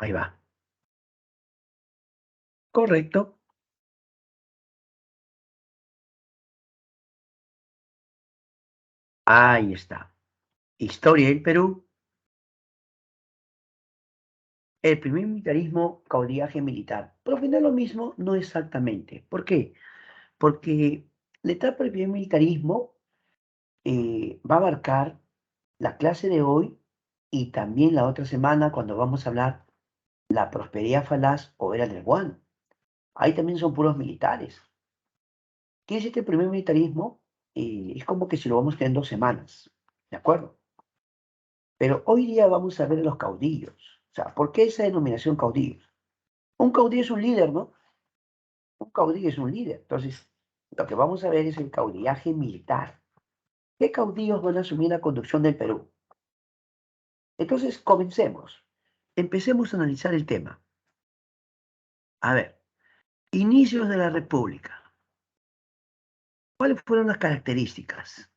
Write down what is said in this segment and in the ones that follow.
Ahí va. Correcto. Ahí está. Historia del Perú. El primer militarismo, caudillaje militar. Profe, no es lo mismo, no exactamente. ¿Por qué? Porque la etapa del primer militarismo va a abarcar la clase de hoy y también la otra semana cuando vamos a hablar la prosperidad falaz o era del Guan. Ahí también son puros militares. ¿Qué es este primer militarismo? Es como que si lo vamos a tener en 2 semanas, ¿de acuerdo? Pero hoy día vamos a ver a los caudillos. O sea, ¿por qué esa denominación caudillos? Un caudillo es un líder, ¿no? Un caudillo es un líder. Entonces, lo que vamos a ver es el caudillaje militar. ¿Qué caudillos van a asumir la conducción del Perú? Entonces, comencemos. Empecemos a analizar el tema. A ver, inicios de la República. ¿Cuáles fueron las características?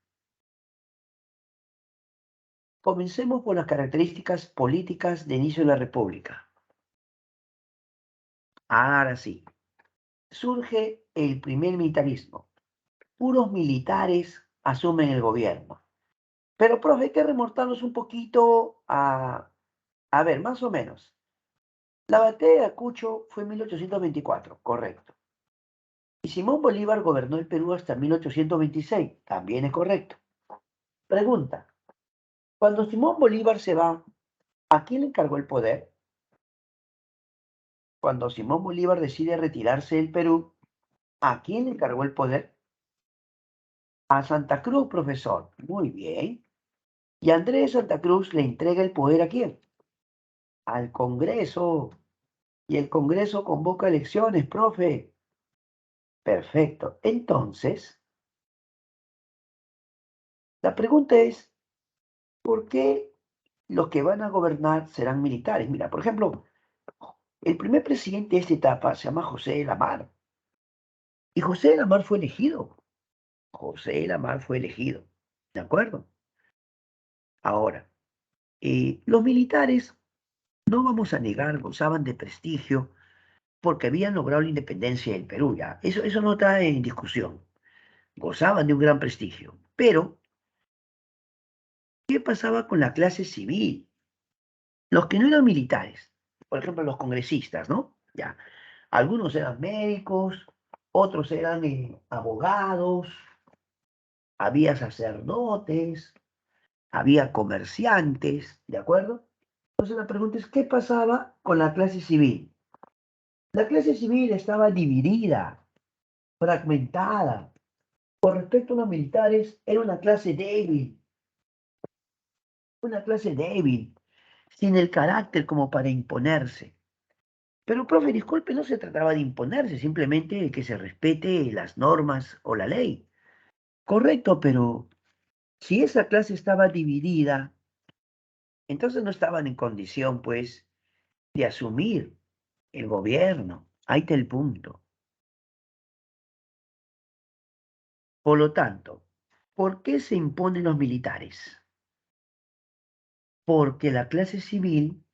Comencemos por las características políticas de inicio de la República. Ahora sí, surge el primer militarismo. Puros militares asumen el gobierno. Pero, profe, hay que remontarnos un poquito a ver, más o menos. La batalla de Ayacucho fue en 1824, correcto. Y Simón Bolívar gobernó el Perú hasta 1826, también es correcto. Pregunta, cuando Simón Bolívar se va, ¿a quién le encargó el poder? Cuando Simón Bolívar decide retirarse del Perú, ¿a quién le encargó el poder? A Santa Cruz, profesor. Muy bien. Y Andrés Santa Cruz le entrega el poder ¿a quién? Al Congreso. Y el Congreso convoca elecciones, profe. Perfecto. Entonces, la pregunta es, ¿por qué los que van a gobernar serán militares? Mira, por ejemplo, el primer presidente de esta etapa se llama José de la Mar. Y José de la Mar fue elegido. José de la Mar fue elegido. ¿De acuerdo? Ahora, los militares, no vamos a negar, gozaban de prestigio porque habían logrado la independencia del Perú, ya. Eso no está en discusión. Gozaban de un gran prestigio. Pero, ¿qué pasaba con la clase civil? Los que no eran militares, por ejemplo, los congresistas, ¿no? Ya. Algunos eran médicos, otros eran abogados, había sacerdotes, había comerciantes, ¿de acuerdo? Entonces la pregunta es, ¿qué pasaba con la clase civil? La clase civil estaba dividida, fragmentada. Con respecto a los militares, era una clase débil, sin el carácter como para imponerse. Pero, profe, disculpe, no se trataba de imponerse, simplemente de que se respete las normas o la ley. Correcto, pero si esa clase estaba dividida, entonces no estaban en condición, pues, de asumir el gobierno. Ahí está el punto. Por lo tanto, ¿por qué se imponen los militares? Porque la clase civil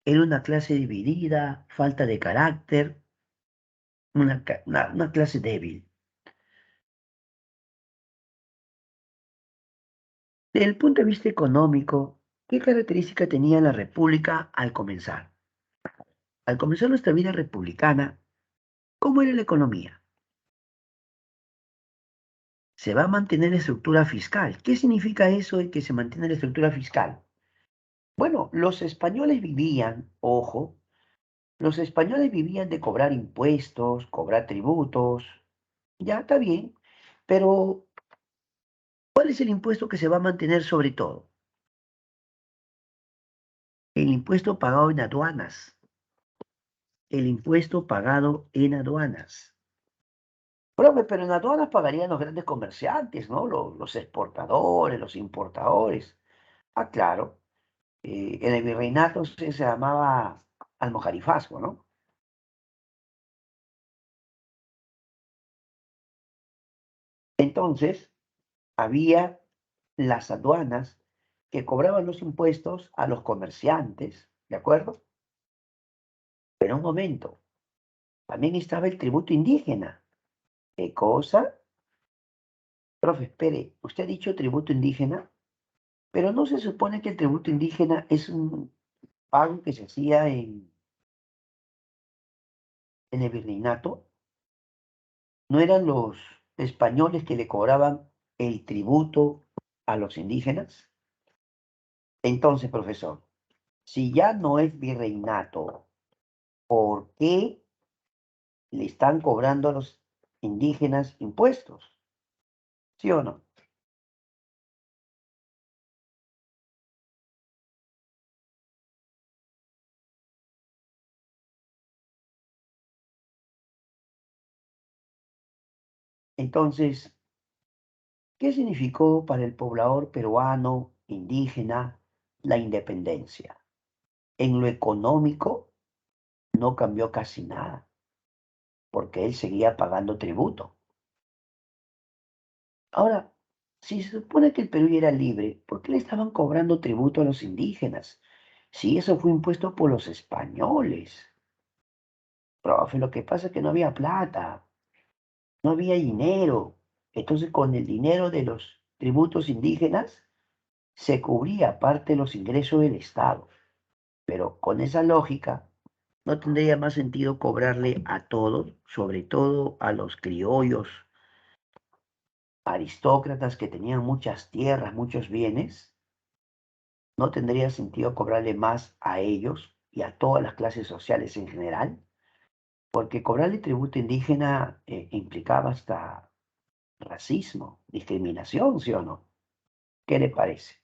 era una clase dividida, falta de carácter, una clase débil. Desde el punto de vista económico, ¿qué característica tenía la República al comenzar? Al comenzar nuestra vida republicana, ¿cómo era la economía? Se va a mantener la estructura fiscal. ¿Qué significa eso de que se mantiene la estructura fiscal? Bueno, los españoles vivían, ojo, los españoles vivían de cobrar impuestos, cobrar tributos, ya está bien, pero ¿cuál es el impuesto que se va a mantener sobre todo? El impuesto pagado en aduanas, el impuesto pagado en aduanas. Profe, pero en aduanas pagarían los grandes comerciantes, ¿no? Los exportadores, los importadores. Ah, claro, en el virreinato se llamaba almojarifazgo, ¿no? Entonces, había las aduanas que cobraban los impuestos a los comerciantes, ¿de acuerdo? Pero un momento, también estaba el tributo indígena. ¿Qué cosa? Profe, espere, usted ha dicho tributo indígena, pero ¿no se supone que el tributo indígena es un pago que se hacía en el virreinato? ¿No eran los españoles que le cobraban el tributo a los indígenas? Entonces, profesor, si ya no es virreinato, ¿por qué le están cobrando a los indígenas impuestos? ¿Sí o no? Entonces, ¿qué significó para el poblador peruano indígena la independencia? En lo económico no cambió casi nada, porque él seguía pagando tributo. Ahora, si se supone que el Perú ya era libre, ¿por qué le estaban cobrando tributo a los indígenas? Si eso fue impuesto por los españoles. Profe, lo que pasa es que no había plata, no había dinero. Entonces, con el dinero de los tributos indígenas, se cubría parte de los ingresos del Estado. Pero con esa lógica, ¿no tendría más sentido cobrarle a todos, sobre todo a los criollos, aristócratas que tenían muchas tierras, muchos bienes? ¿No tendría sentido cobrarle más a ellos y a todas las clases sociales en general? Porque cobrarle tributo indígena implicaba hasta racismo, discriminación, ¿sí o no? ¿Qué le parece?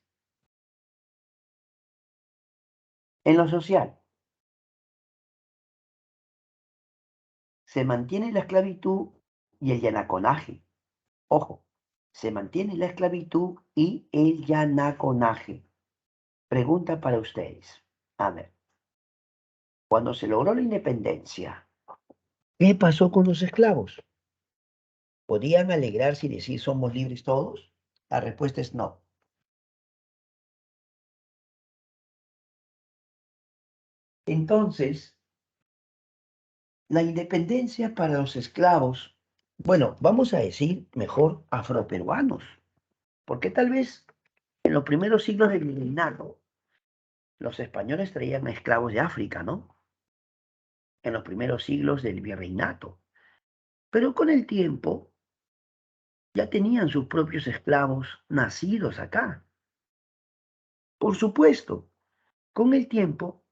En lo social, se mantiene la esclavitud y el yanaconaje. Ojo, se mantiene la esclavitud y el yanaconaje. Pregunta para ustedes. A ver, cuando se logró la independencia, ¿qué pasó con los esclavos? ¿Podían alegrarse y decir somos libres todos? La respuesta es no. Entonces, la independencia para los esclavos, bueno, vamos a decir mejor afroperuanos, porque tal vez en los primeros siglos del virreinato los españoles traían esclavos de África, ¿no? En los primeros siglos del virreinato. Pero con el tiempo ya tenían sus propios esclavos nacidos acá. Por supuesto, con el tiempo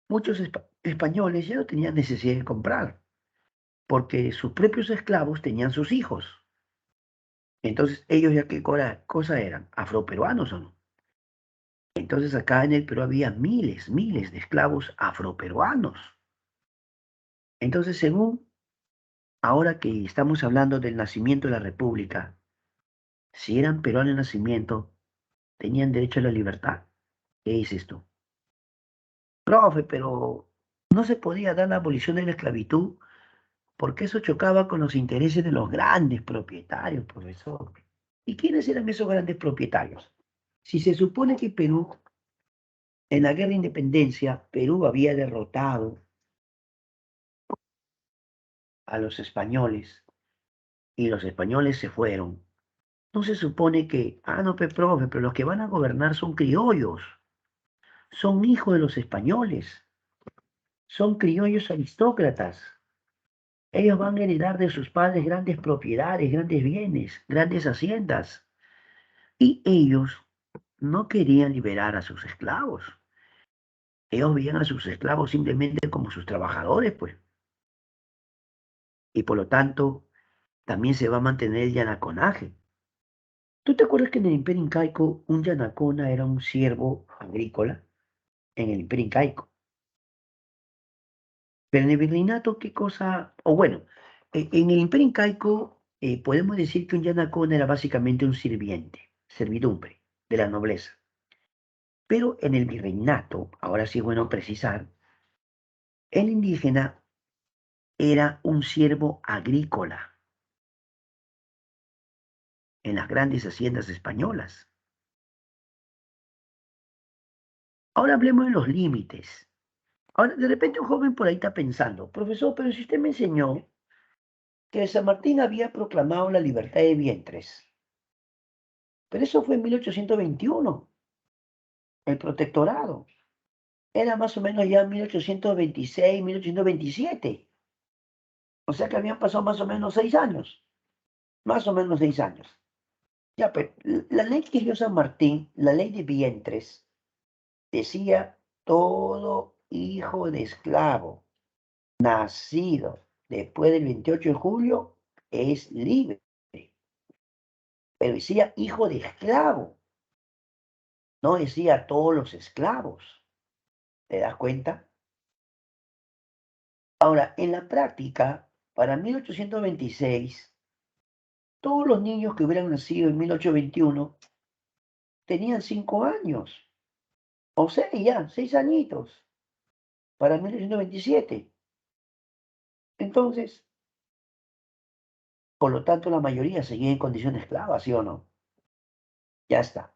muchos españoles ya no tenían necesidad de comprar, porque sus propios esclavos tenían sus hijos. Entonces, ellos ya qué cosa eran, afroperuanos o no. Entonces, acá en el Perú había miles, miles de esclavos afroperuanos. Entonces, según ahora que estamos hablando del nacimiento de la República, si eran peruanos de nacimiento, tenían derecho a la libertad. ¿Qué dices tú? Profe, pero no se podía dar la abolición de la esclavitud porque eso chocaba con los intereses de los grandes propietarios, profesor. ¿Y quiénes eran esos grandes propietarios? Si se supone que Perú, en la guerra de independencia, Perú había derrotado a los españoles y los españoles se fueron, no se supone que, no, profe, pero los que van a gobernar son criollos, son hijos de los españoles, son criollos aristócratas. Ellos van a heredar de sus padres grandes propiedades, grandes bienes, grandes haciendas. Y ellos no querían liberar a sus esclavos. Ellos veían a sus esclavos simplemente como sus trabajadores, pues. Y por lo tanto, también se va a mantener el yanaconaje. ¿Tú te acuerdas que en el Imperio Incaico un yanacona era un siervo agrícola? En el Imperio Incaico. Pero en el virreinato, ¿qué cosa? O bueno, en el Imperio Incaico podemos decir que un yanacona era básicamente un sirviente, servidumbre de la nobleza. Pero en el virreinato, ahora sí es bueno precisar, el indígena era un siervo agrícola en las grandes haciendas españolas. Ahora hablemos de los límites. Ahora, de repente un joven por ahí está pensando, profesor, pero si usted me enseñó que San Martín había proclamado la libertad de vientres, pero eso fue en 1821, el protectorado. Era más o menos ya 1826, 1827. O sea que habían pasado más o menos 6 años. Más o menos 6 años. Ya, pero la ley que dio San Martín, la ley de vientres, decía todo hijo de esclavo nacido después del 28 de julio es libre. Pero decía hijo de esclavo, no decía todos los esclavos. ¿Te das cuenta? Ahora, en la práctica, para 1826, todos los niños que hubieran nacido en 1821 tenían 5 años, o 6 ya, 6 añitos, para 1827. Entonces, por lo tanto, la mayoría seguía en condición de esclava, ¿sí o no? Ya está.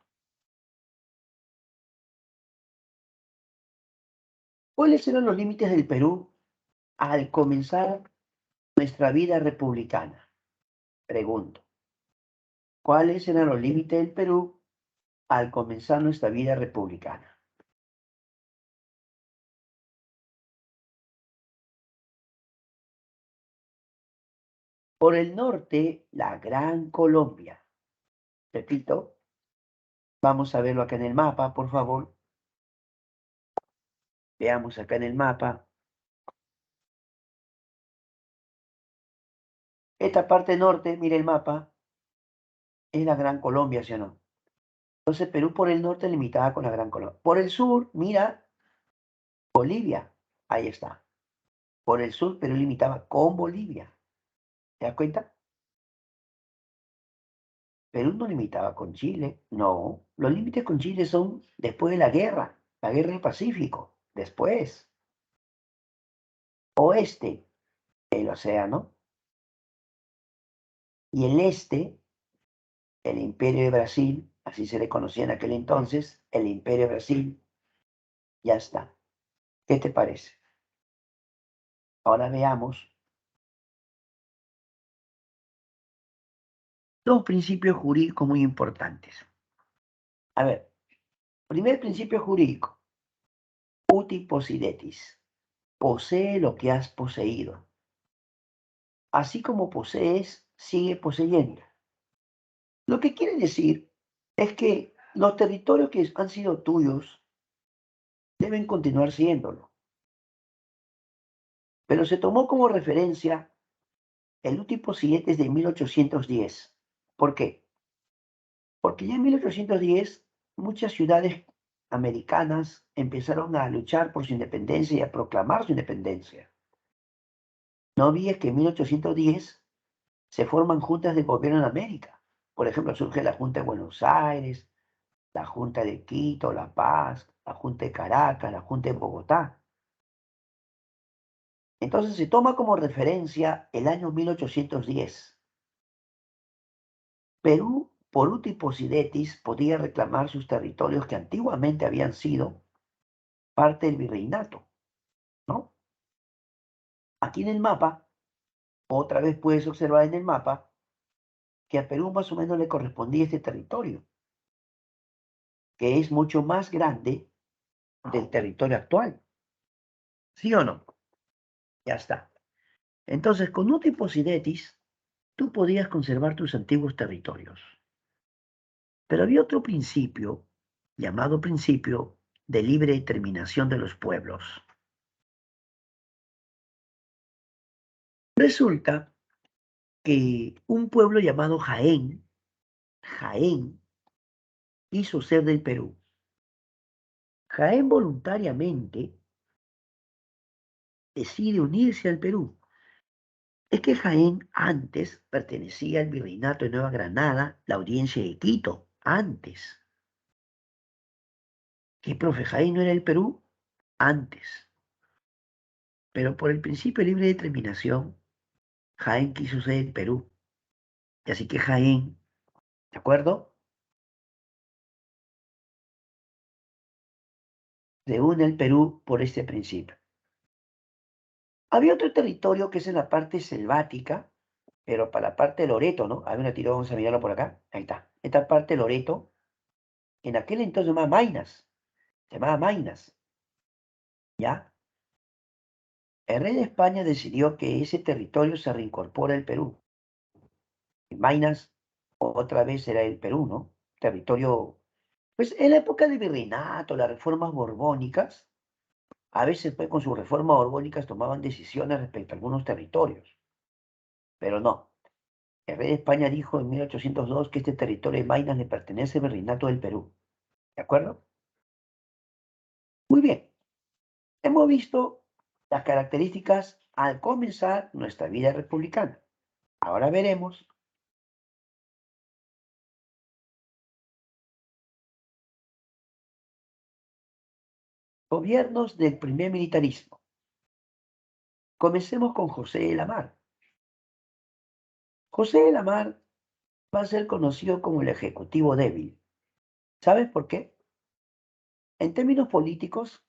¿Cuáles eran los límites del Perú al comenzar nuestra vida republicana? Pregunto. ¿Cuáles eran los límites del Perú al comenzar nuestra vida republicana? Por el norte, la Gran Colombia. Repito, vamos a verlo acá en el mapa, por favor. Veamos acá en el mapa. Esta parte norte, mire el mapa, es la Gran Colombia, ¿sí o no? Entonces Perú por el norte limitaba con la Gran Colombia. Por el sur, mira, Bolivia. Ahí está. Por el sur, Perú limitaba con Bolivia. ¿Te das cuenta? Perú no limitaba con Chile. No. Los límites con Chile son después de la guerra del Pacífico. Después. Oeste, el océano. Y el este, el Imperio de Brasil, así se le conocía en aquel entonces, el Imperio de Brasil. Ya está. ¿Qué te parece? Ahora veamos dos principios jurídicos muy importantes. A ver, primer principio jurídico, uti possidetis, posee lo que has poseído. Así como posees, sigue poseyendo. Lo que quiere decir es que los territorios que han sido tuyos deben continuar siéndolo. Pero se tomó como referencia el uti possidetis de 1810. ¿Por qué? Porque ya en 1810 muchas ciudades americanas empezaron a luchar por su independencia y a proclamar su independencia. No olvides que en 1810 se forman juntas de gobierno en América. Por ejemplo, surge la Junta de Buenos Aires, la Junta de Quito, La Paz, la Junta de Caracas, la Junta de Bogotá. Entonces se toma como referencia el año 1810. Perú, por uti possidetis, podía reclamar sus territorios que antiguamente habían sido parte del virreinato, ¿no? Aquí en el mapa, otra vez puedes observar en el mapa que a Perú más o menos le correspondía este territorio, que es mucho más grande del territorio actual. ¿Sí o no? Ya está. Entonces, con uti possidetis, tú podías conservar tus antiguos territorios. Pero había otro principio, llamado principio de libre determinación de los pueblos. Resulta que un pueblo llamado Jaén quiso ser del Perú. Jaén voluntariamente decide unirse al Perú. Es que Jaén antes pertenecía al Virreinato de Nueva Granada, la Audiencia de Quito, antes. ¿Qué, profe? ¿Jaén no era el Perú? Antes. Pero por el principio de libre determinación, Jaén quiso ser el Perú. Y así que Jaén, ¿de acuerdo? Se une al Perú por este principio. Había otro territorio que es en la parte selvática, pero para la parte de Loreto, ¿no? A ver, una tiro, vamos a mirarlo por acá. Ahí está. Esta parte de Loreto, en aquel entonces se llamaba Maynas. Se llamaba Maynas, ¿ya? El rey de España decidió que ese territorio se reincorpora al Perú. Y Maynas otra vez era el Perú, ¿no? Territorio, pues en la época de virreinato, las reformas borbónicas, a veces pues, con sus reformas borbónicas tomaban decisiones respecto a algunos territorios, pero no. El rey de España dijo en 1802 que este territorio de Maynas le pertenece al virreinato del Perú. ¿De acuerdo? Muy bien. Hemos visto las características al comenzar nuestra vida republicana. Ahora veremos gobiernos del primer militarismo. Comencemos con José de la Mar. José de la Mar va a ser conocido como el Ejecutivo débil. ¿Sabes por qué? En términos políticos,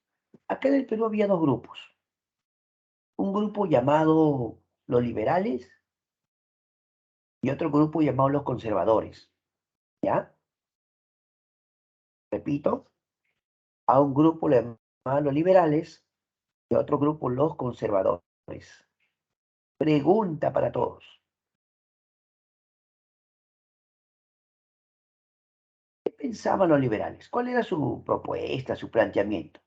acá en el Perú había dos grupos. Un grupo llamado los liberales y otro grupo llamado los conservadores. ¿Ya? Repito, a un grupo le llamaban los liberales y a otro grupo los conservadores. Pregunta para todos. ¿Qué pensaban los liberales? ¿Cuál era su propuesta, su planteamiento?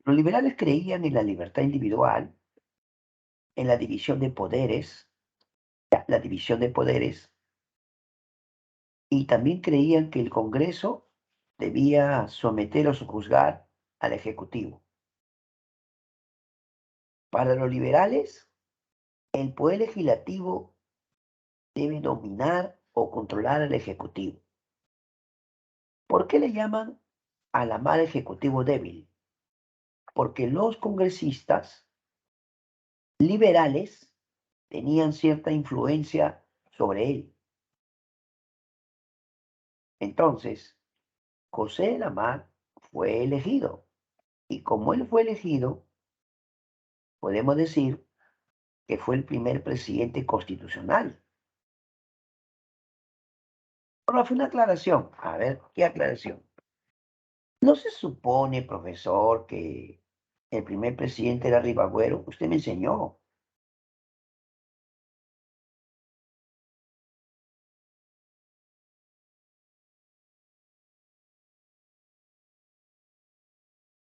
Los liberales creían en la libertad individual, en la división de poderes, la división de poderes, y también creían que el Congreso debía someter o sojuzgar al Ejecutivo. Para los liberales, el poder legislativo debe dominar o controlar al Ejecutivo. ¿Por qué le llaman a la mala Ejecutivo débil? Porque los congresistas liberales tenían cierta influencia sobre él. Entonces, José de la Mar fue elegido. Y como él fue elegido, podemos decir que fue el primer presidente constitucional. Ahora fue una aclaración. A ver, ¿qué aclaración? ¿No se supone, profesor, que el primer presidente era Ribagüero? Usted me enseñó.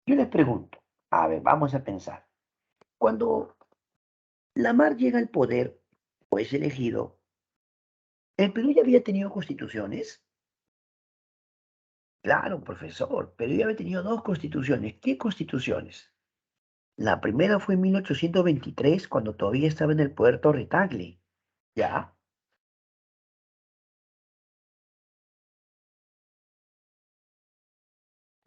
Yo les pregunto, a ver, vamos a pensar. Cuando Lamar llega al poder, o es elegido, ¿el Perú ya había tenido constituciones? Claro, profesor, Perú ya había tenido dos constituciones. ¿Qué constituciones? La primera fue en 1823, cuando todavía estaba en el poder Torre-Tagle. ¿Ya?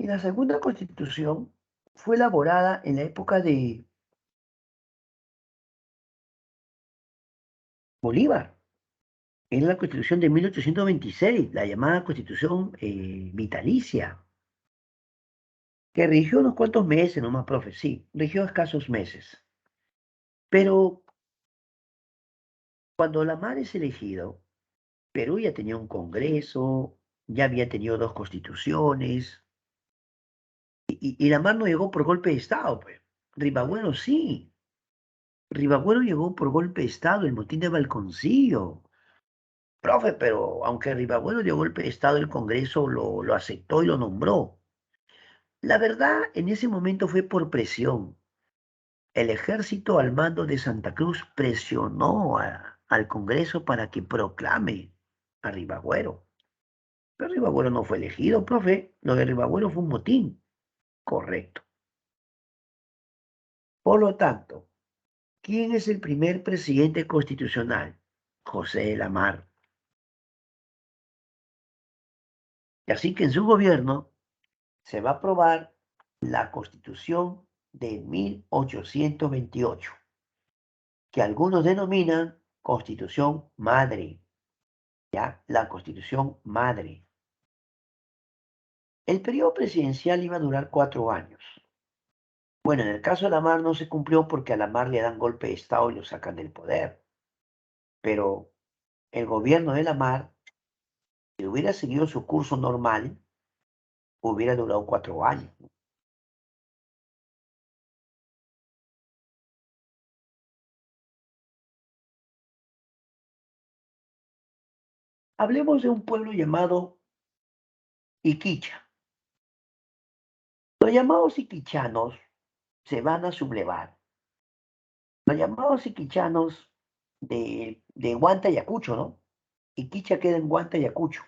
Y la segunda constitución fue elaborada en la época de Bolívar. Es la constitución de 1826, la llamada constitución vitalicia, que rigió unos cuantos meses nomás, profe, sí, rigió escasos meses. Pero cuando Lamar es elegido, Perú ya tenía un congreso, ya había tenido dos constituciones, y Lamar no llegó por golpe de Estado, pues. Ribagüero sí. Ribagüero llegó por golpe de Estado, el motín de Balconcillo. Profe, pero aunque Ribagüero dio golpe de Estado, el Congreso lo aceptó y lo nombró. La verdad, en ese momento fue por presión. El ejército al mando de Santa Cruz presionó al Congreso para que proclame a Ribagüero. Pero Ribagüero no fue elegido, profe. Lo de Ribagüero fue un motín. Correcto. Por lo tanto, ¿quién es el primer presidente constitucional? José de la Mar. Y así que en su gobierno se va a aprobar la Constitución de 1828, que algunos denominan Constitución Madre, ¿ya? La Constitución Madre. El periodo presidencial iba a durar 4 años. Bueno, en el caso de Lamar no se cumplió porque a Lamar le dan golpe de Estado y lo sacan del poder. Pero el gobierno de Lamar, si hubiera seguido su curso normal, hubiera durado 4 años. Hablemos de un pueblo llamado Iquicha. Los llamados iquichanos se van a sublevar. Los llamados iquichanos de Huanta y Ayacucho, ¿no? Iquicha queda en Huanta y Ayacucho.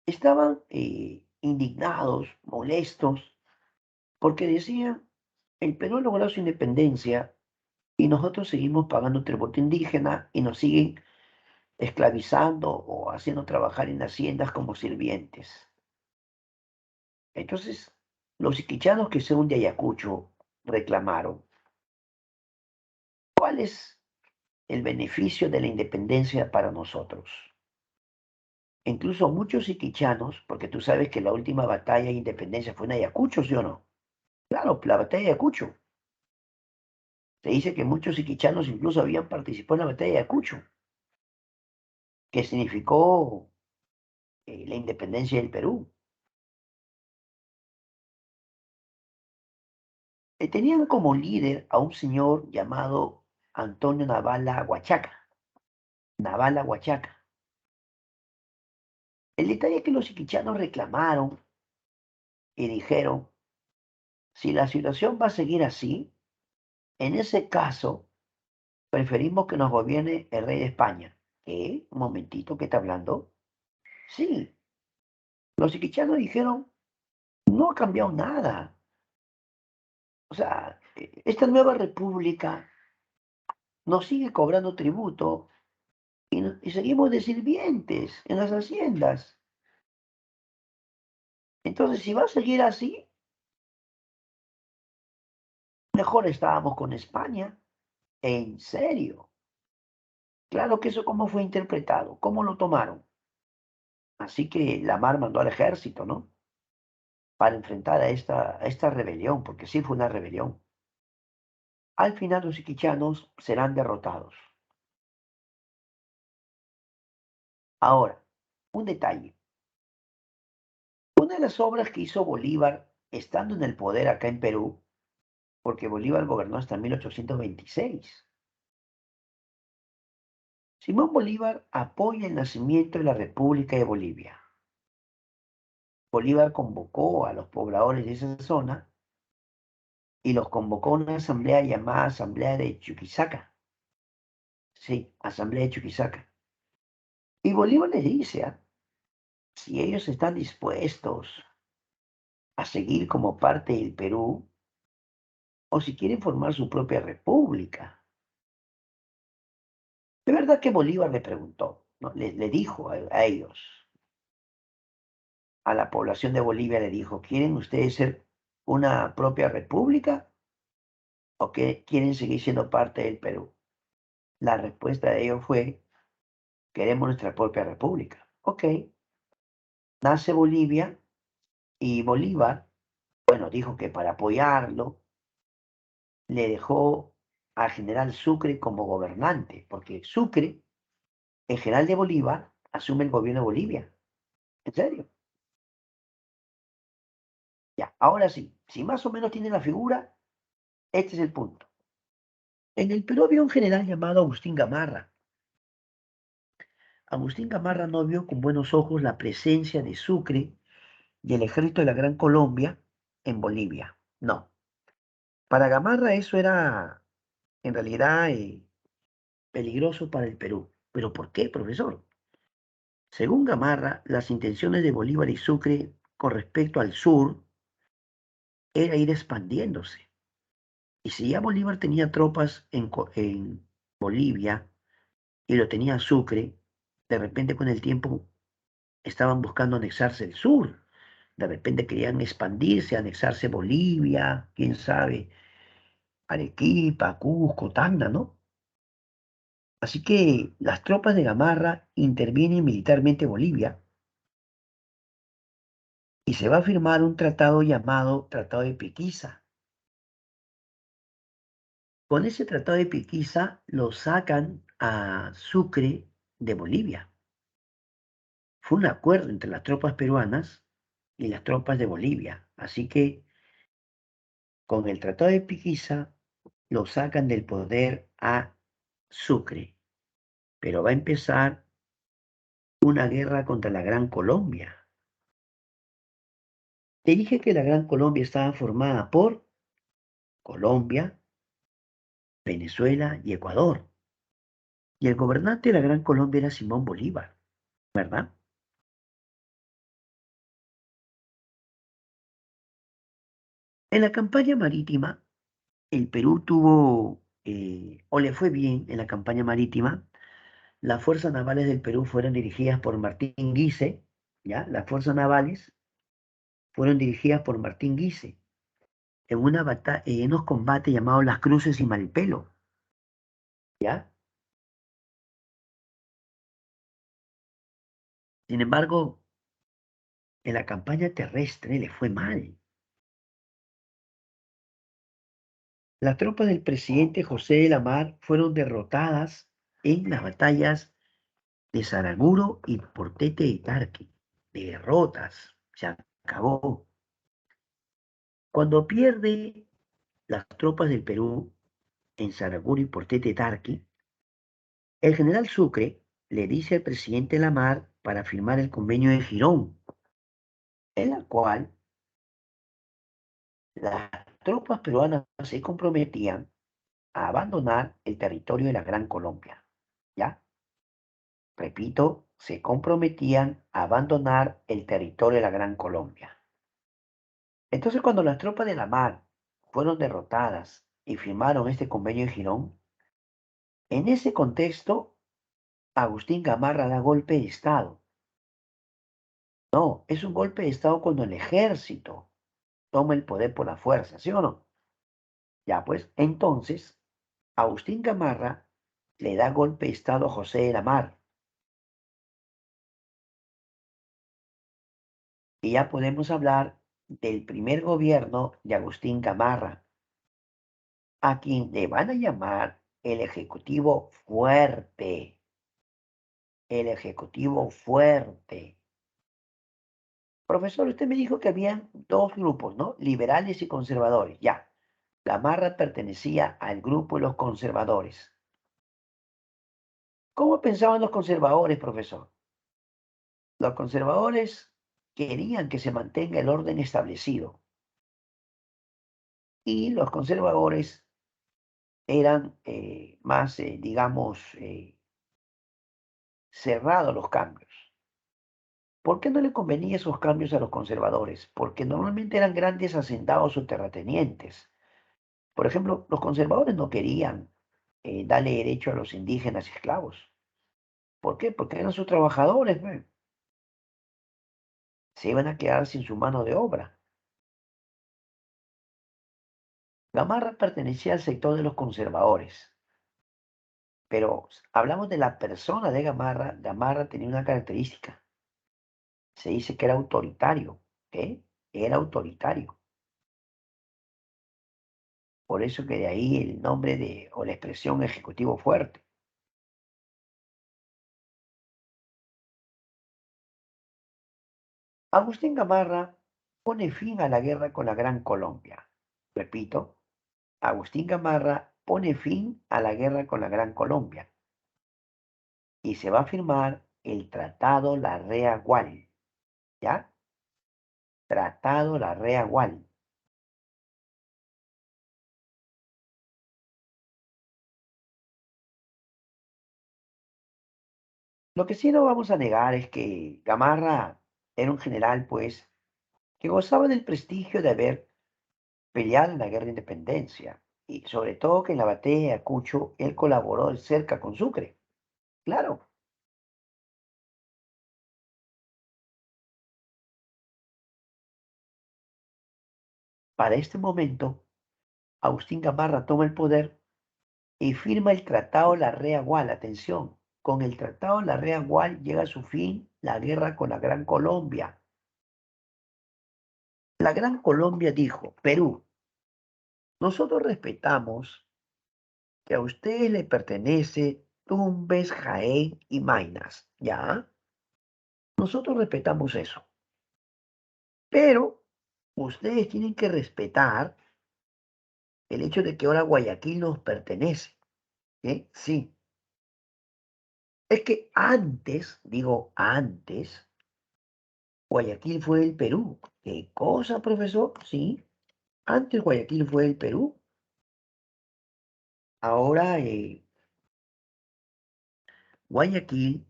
Estaban indignados, molestos, porque decían, el Perú ha logrado su independencia y nosotros seguimos pagando tributo indígena y nos siguen esclavizando o haciendo trabajar en haciendas como sirvientes. Entonces, los iquichanos que son de Ayacucho reclamaron, ¿cuál es el beneficio de la independencia para nosotros? Incluso muchos iquichanos, porque tú sabes que la última batalla de independencia fue en Ayacucho, ¿sí o no? Claro, la batalla de Ayacucho. Se dice que muchos iquichanos incluso habían participado en la batalla de Ayacucho, que significó la independencia del Perú. Tenían como líder a un señor llamado Antonio Navala Huachaca. Navala Huachaca. El detalle es que los iquichanos reclamaron y dijeron, si la situación va a seguir así, en ese caso, preferimos que nos gobierne el rey de España. ¿Qué? Un momentito, ¿qué está hablando? Sí, los iquichanos dijeron, no ha cambiado nada. O sea, esta nueva república nos sigue cobrando tributo y seguimos de sirvientes en las haciendas. Entonces, si va a seguir así, mejor estábamos con España. En serio. Claro que eso cómo fue interpretado, cómo lo tomaron. Así que Lamar mandó al ejército, ¿no? Para enfrentar a esta rebelión, porque sí fue una rebelión. Al final los iquichanos serán derrotados. Ahora, un detalle. Una de las obras que hizo Bolívar estando en el poder acá en Perú, porque Bolívar gobernó hasta 1826. Simón Bolívar apoya el nacimiento de la República de Bolivia. Bolívar convocó a los pobladores de esa zona y los convocó a una asamblea llamada Asamblea de Chuquisaca. Sí, Asamblea de Chuquisaca. Y Bolívar les dice, si ellos están dispuestos a seguir como parte del Perú o si quieren formar su propia república. De verdad que Bolívar le preguntó, ¿no? Le dijo a ellos, a la población de Bolivia le dijo, ¿quieren ustedes ser una propia república o que quieren seguir siendo parte del Perú? La respuesta de ellos fue, queremos nuestra propia república. Ok, nace Bolivia y Bolívar, bueno, dijo que para apoyarlo le dejó al general Sucre como gobernante, porque Sucre, el general de Bolívar, asume el gobierno de Bolivia. ¿En serio? Ya, ahora sí, si más o menos tiene la figura, este es el punto. En el Perú había un general llamado Agustín Gamarra. Agustín Gamarra no vio con buenos ojos la presencia de Sucre y el ejército de la Gran Colombia en Bolivia. No. Para Gamarra eso era en realidad peligroso para el Perú. ¿Pero por qué, profesor? Según Gamarra, las intenciones de Bolívar y Sucre con respecto al sur era ir expandiéndose. Y si ya Bolívar tenía tropas en Bolivia y lo tenía Sucre, de repente con el tiempo estaban buscando anexarse el sur. De repente querían expandirse, anexarse Bolivia, quién sabe, Arequipa, Cusco, Tacna, ¿no? Así que las tropas de Gamarra intervienen militarmente en Bolivia y se va a firmar un tratado llamado Tratado de Pequisa. Con ese Tratado de Pequisa lo sacan a Sucre de Bolivia. Fue un acuerdo entre las tropas peruanas y las tropas de Bolivia. Así que con el Tratado de Pequisa lo sacan del poder a Sucre. Pero va a empezar una guerra contra la Gran Colombia. Te dije que la Gran Colombia estaba formada por Colombia, Venezuela y Ecuador. Y el gobernante de la Gran Colombia era Simón Bolívar, ¿verdad? En la campaña marítima, el Perú tuvo, o le fue bien en la campaña marítima. Las fuerzas navales del Perú fueron dirigidas por Martín Guise, ¿ya? Las fuerzas navales fueron dirigidas por Martín Guise en una batalla, en unos combates llamados Las Cruces y Malpelo, ¿ya? Sin embargo, en la campaña terrestre le fue mal. Las tropas del presidente José de la Mar fueron derrotadas en las batallas de Saraguro y Portete de Tarqui. Derrotas. Se acabó. Cuando pierde las tropas del Perú en Saraguro y Portete de Tarqui, el general Sucre le dice al presidente Lamar para firmar el convenio de Girón, en la cual las tropas peruanas se comprometían a abandonar el territorio de la Gran Colombia. ¿Ya? Repito, se comprometían a abandonar el territorio de la Gran Colombia. Entonces, cuando las tropas de la mar fueron derrotadas y firmaron este convenio de Girón, en ese contexto, Agustín Gamarra da golpe de Estado. No, es un golpe de Estado cuando el ejército toma el poder por la fuerza, ¿sí o no? Ya, pues, entonces, Agustín Gamarra le da golpe de Estado a José de la Mar. Y ya podemos hablar del primer gobierno de Agustín Gamarra, a quien le van a llamar el Ejecutivo Fuerte. El Ejecutivo Fuerte. Profesor, usted me dijo que habían dos grupos, ¿no? Liberales y conservadores. Ya. Gamarra pertenecía al grupo de los conservadores. ¿Cómo pensaban los conservadores, profesor? Los conservadores querían que se mantenga el orden establecido y los conservadores eran más, digamos, cerrados los cambios. ¿Por qué no le convenía esos cambios a los conservadores? Porque normalmente eran grandes hacendados o terratenientes. Por ejemplo, los conservadores no querían darle derecho a los indígenas esclavos. ¿Por qué? Porque eran sus trabajadores, ¿ve? Se iban a quedar sin su mano de obra. Gamarra pertenecía al sector de los conservadores, pero hablamos de la persona de Gamarra. Gamarra tenía una característica. Se dice que era autoritario. ¿Qué? Era autoritario. Por eso que de ahí el nombre de, o la expresión ejecutivo fuerte. Agustín Gamarra pone fin a la guerra con la Gran Colombia. Repito, Agustín Gamarra pone fin a la guerra con la Gran Colombia y se va a firmar el Tratado Larrea-Gual. ¿Ya? Tratado Larrea-Gual. Lo que sí no vamos a negar es que Gamarra era un general, pues, que gozaba del prestigio de haber peleado en la guerra de independencia y sobre todo que en la batalla de Ayacucho él colaboró de cerca con Sucre. Claro, para este momento, Agustín Gamarra toma el poder y firma el Tratado Larrea-Gual. Atención, con el Tratado Larrea-Gual llega a su fin la guerra con la Gran Colombia. La Gran Colombia dijo, Perú, nosotros respetamos que a ustedes le pertenece Tumbes, Jaén y Maynas, ¿ya? Nosotros respetamos eso. Pero ustedes tienen que respetar el hecho de que ahora Guayaquil nos pertenece. ¿Eh? Sí. Es que antes, digo antes, Guayaquil fue el Perú. ¿Qué cosa, profesor? Sí. Antes Guayaquil fue el Perú. Ahora Guayaquil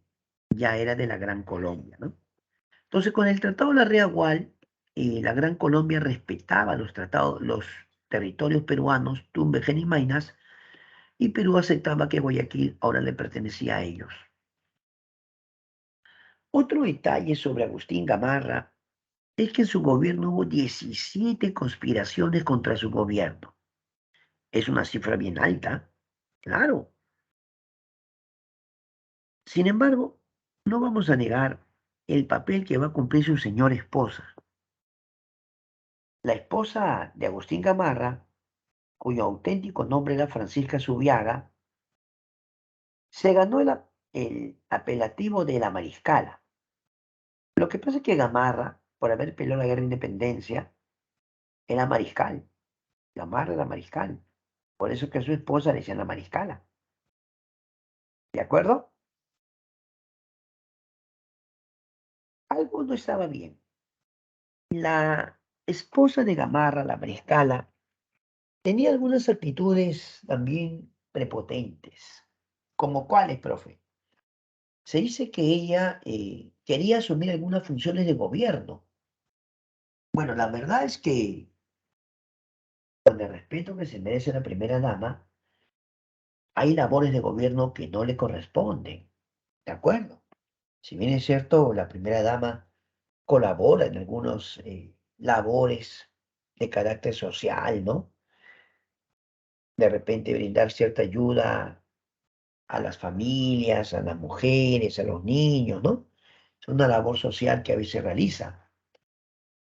ya era de la Gran Colombia, ¿no? Entonces, con el Tratado de la Reagual, la Gran Colombia respetaba los tratados, los territorios peruanos, Tumbes, y Maynas, y Perú aceptaba que Guayaquil ahora le pertenecía a ellos. Otro detalle sobre Agustín Gamarra es que en su gobierno hubo 17 conspiraciones contra su gobierno. Es una cifra bien alta, claro. Sin embargo, no vamos a negar el papel que va a cumplir su señora esposa. La esposa de Agustín Gamarra, cuyo auténtico nombre era Francisca Zubiaga, se ganó el apelativo de la Mariscala. Lo que pasa es que Gamarra, por haber peleado la guerra de independencia, era mariscal. Gamarra era mariscal. Por eso que a su esposa le decían la Mariscala. ¿De acuerdo? Algo no estaba bien. La esposa de Gamarra, la Mariscala, tenía algunas actitudes también prepotentes. ¿Como cuáles, profe? Se dice que ella quería asumir algunas funciones de gobierno. Bueno, la verdad es que, con el respeto que se merece la primera dama, hay labores de gobierno que no le corresponden. ¿De acuerdo? Si bien es cierto, la primera dama colabora en algunos labores de carácter social, ¿no? De repente brindar cierta ayuda a las familias, a las mujeres, a los niños, ¿no? Es una labor social que a veces realiza,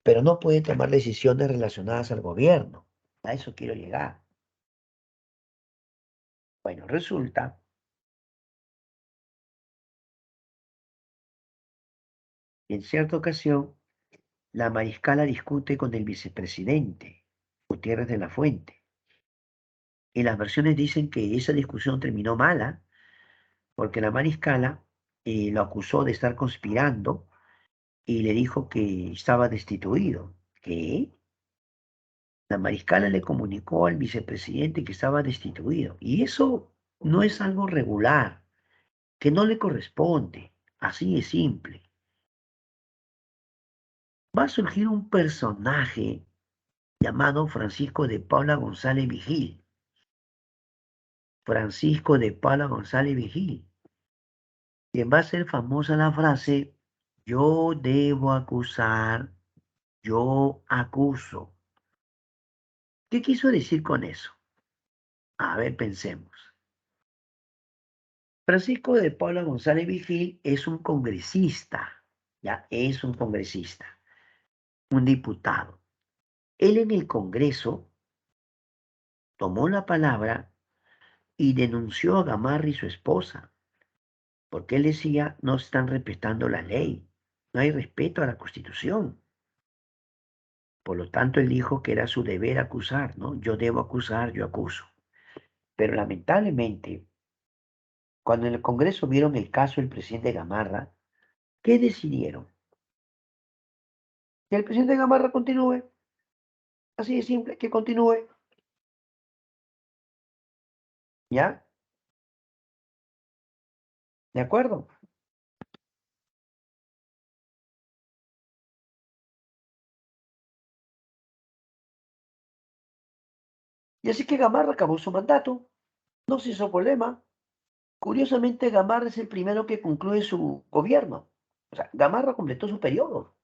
pero no puede tomar decisiones relacionadas al gobierno. A eso quiero llegar. Bueno, resulta que en cierta ocasión la mariscala discute con el vicepresidente, Gutiérrez de la Fuente, y las versiones dicen que esa discusión terminó mala porque la mariscala lo acusó de estar conspirando y le dijo que estaba destituido. ¿Qué? La mariscala le comunicó al vicepresidente que estaba destituido. Y eso no es algo regular, que no le corresponde. Así de simple. Va a surgir un personaje llamado Francisco de Paula González Vigil. Francisco de Paula González Vigil, quien va a ser famosa la frase, yo debo acusar, yo acuso. ¿Qué quiso decir con eso? A ver, pensemos. Francisco de Paula González Vigil es un congresista, ya es un congresista, un diputado. Él en el Congreso tomó la palabra y denunció a Gamarra y su esposa, porque él decía, no están respetando la ley, no hay respeto a la Constitución. Por lo tanto, él dijo que era su deber acusar, ¿no? Yo debo acusar, yo acuso. Pero lamentablemente, cuando en el Congreso vieron el caso del presidente Gamarra, ¿qué decidieron? Que el presidente Gamarra continúe, así de simple, que continúe, ¿ya? ¿De acuerdo? Y así que Gamarra acabó su mandato, no se hizo problema. Curiosamente, Gamarra es el primero que concluye su gobierno. O sea, Gamarra completó su periodo,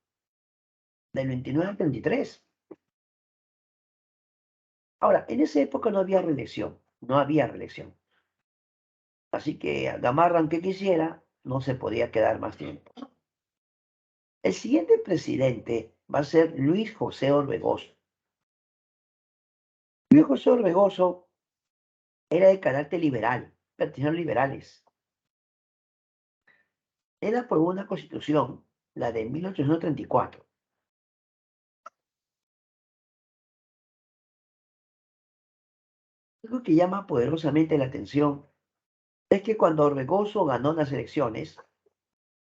del 29 al 33. Ahora, en esa época no había reelección, no había reelección. Así que Gamarra, aunque quisiera, no se podía quedar más tiempo. El siguiente presidente va a ser Luis José Orbegoso. Luis José Orbegoso era de carácter liberal, pertenecía a los liberales. Él aprobó una constitución, la de 1834. Algo que llama poderosamente la atención es que cuando Orbegoso ganó las elecciones,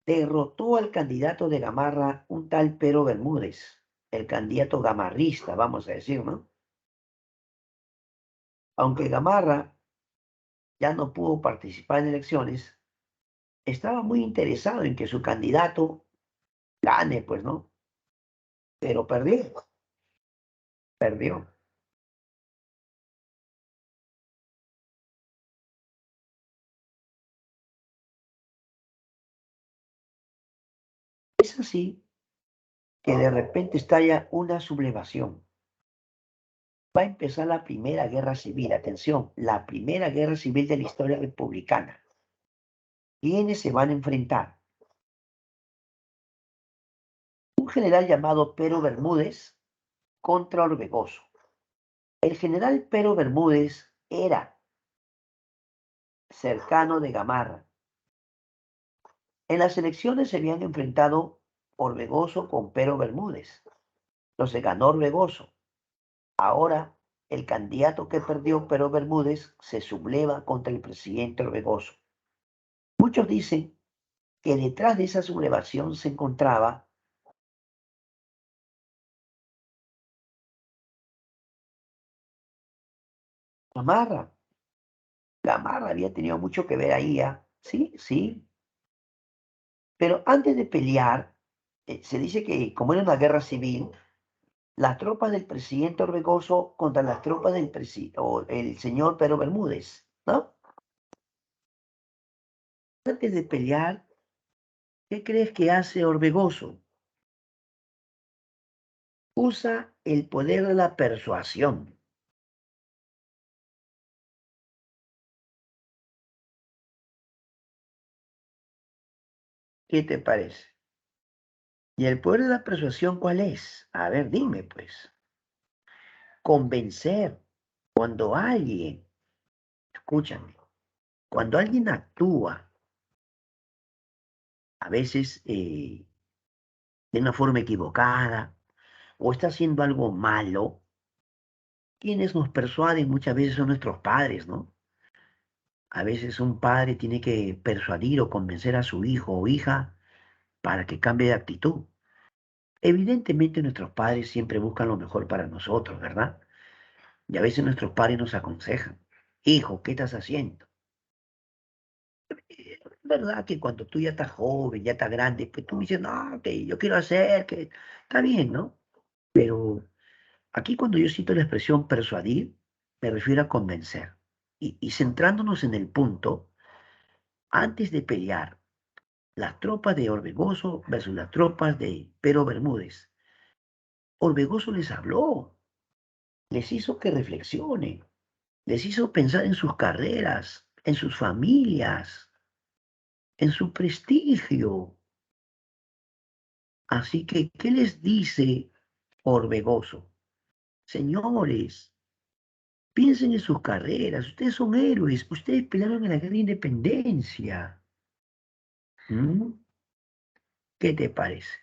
derrotó al candidato de Gamarra, un tal Pero Bermúdez, el candidato gamarrista, vamos a decir, ¿no? Aunque Gamarra ya no pudo participar en elecciones, estaba muy interesado en que su candidato gane, pues, ¿no? Pero perdió. Es así que de repente estalla una sublevación. Va a empezar la Primera Guerra Civil. Atención, la Primera Guerra Civil de la historia republicana. ¿Quiénes se van a enfrentar? Un general llamado Pero Bermúdez contra Orbegoso. El general Pero Bermúdez era cercano de Gamarra. En las elecciones se habían enfrentado Orbegoso con Pero Bermúdez. Entonces ganó Orbegoso. Ahora el candidato que perdió, Pero Bermúdez, se subleva contra el presidente Orbegoso. Muchos dicen que detrás de esa sublevación se encontraba Gamarra. Gamarra había tenido mucho que ver ahí, ¿ah? Sí, sí. Pero antes de pelear, se dice que como era una guerra civil, las tropas del presidente Orbegoso contra las tropas del o el señor Pero Bermúdez, ¿no? Antes de pelear, ¿qué crees que hace Orbegoso? Usa el poder de la persuasión. ¿Qué te parece? ¿Y el poder de la persuasión cuál es? A ver, dime pues. Convencer. Cuando alguien, escúchame, cuando alguien actúa, a veces de una forma equivocada, o está haciendo algo malo, quienes nos persuaden muchas veces son nuestros padres, ¿no? A veces un padre tiene que persuadir o convencer a su hijo o hija para que cambie de actitud. Evidentemente nuestros padres siempre buscan lo mejor para nosotros, ¿verdad? Y a veces nuestros padres nos aconsejan, hijo, ¿qué estás haciendo? ¿Verdad que cuando tú ya estás joven, ya estás grande, pues tú dices, no, que yo quiero hacer, que está bien, ¿no? Pero aquí cuando yo cito la expresión persuadir, me refiero a convencer. Y centrándonos en el punto, antes de pelear, las tropas de Orbegoso versus las tropas de Pero Bermúdez, Orbegoso les habló, les hizo que reflexionen, les hizo pensar en sus carreras, en sus familias, en su prestigio. Así que, ¿qué les dice Orbegoso? Señores, piensen en sus carreras, ustedes son héroes, ustedes pelearon en la guerra de independencia. ¿Mm? ¿Qué te parece?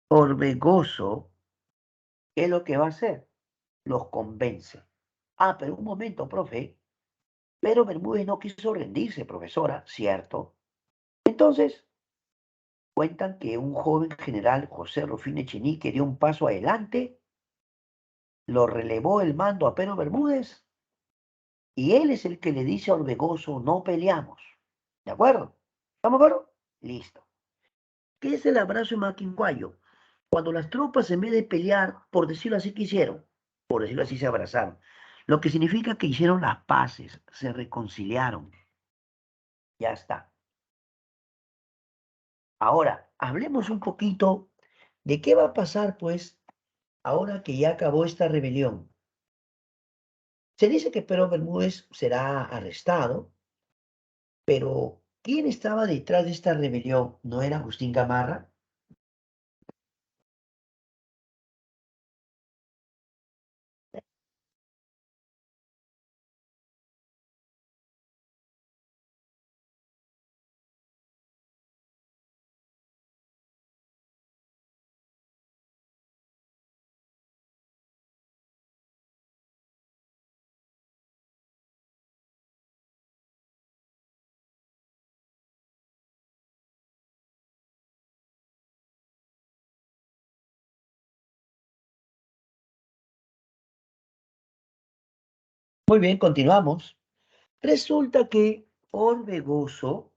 Orbegoso, ¿qué es lo que va a hacer? Los convence. Ah, pero un momento, profe. Pero Bermúdez no quiso rendirse, profesora, ¿cierto? Entonces, cuentan que un joven general, José Rufino Echenique, dio un paso adelante, lo relevó el mando a Pero Bermúdez y él es el que le dice a Orbegoso, no peleamos. ¿De acuerdo? ¿Estamos de acuerdo? Listo. ¿Qué es el abrazo en Maquinguayo? Cuando las tropas, en vez de pelear, por decirlo así, ¿qué hicieron? Por decirlo así, se abrazaron. Lo que significa que hicieron las paces, se reconciliaron. Ya está. Ahora, hablemos un poquito de qué va a pasar, pues, ahora que ya acabó esta rebelión. Se dice que Pedro Bermúdez será arrestado, pero ¿quién estaba detrás de esta rebelión? ¿No era Agustín Gamarra? Muy bien, continuamos. Resulta que Orbegoso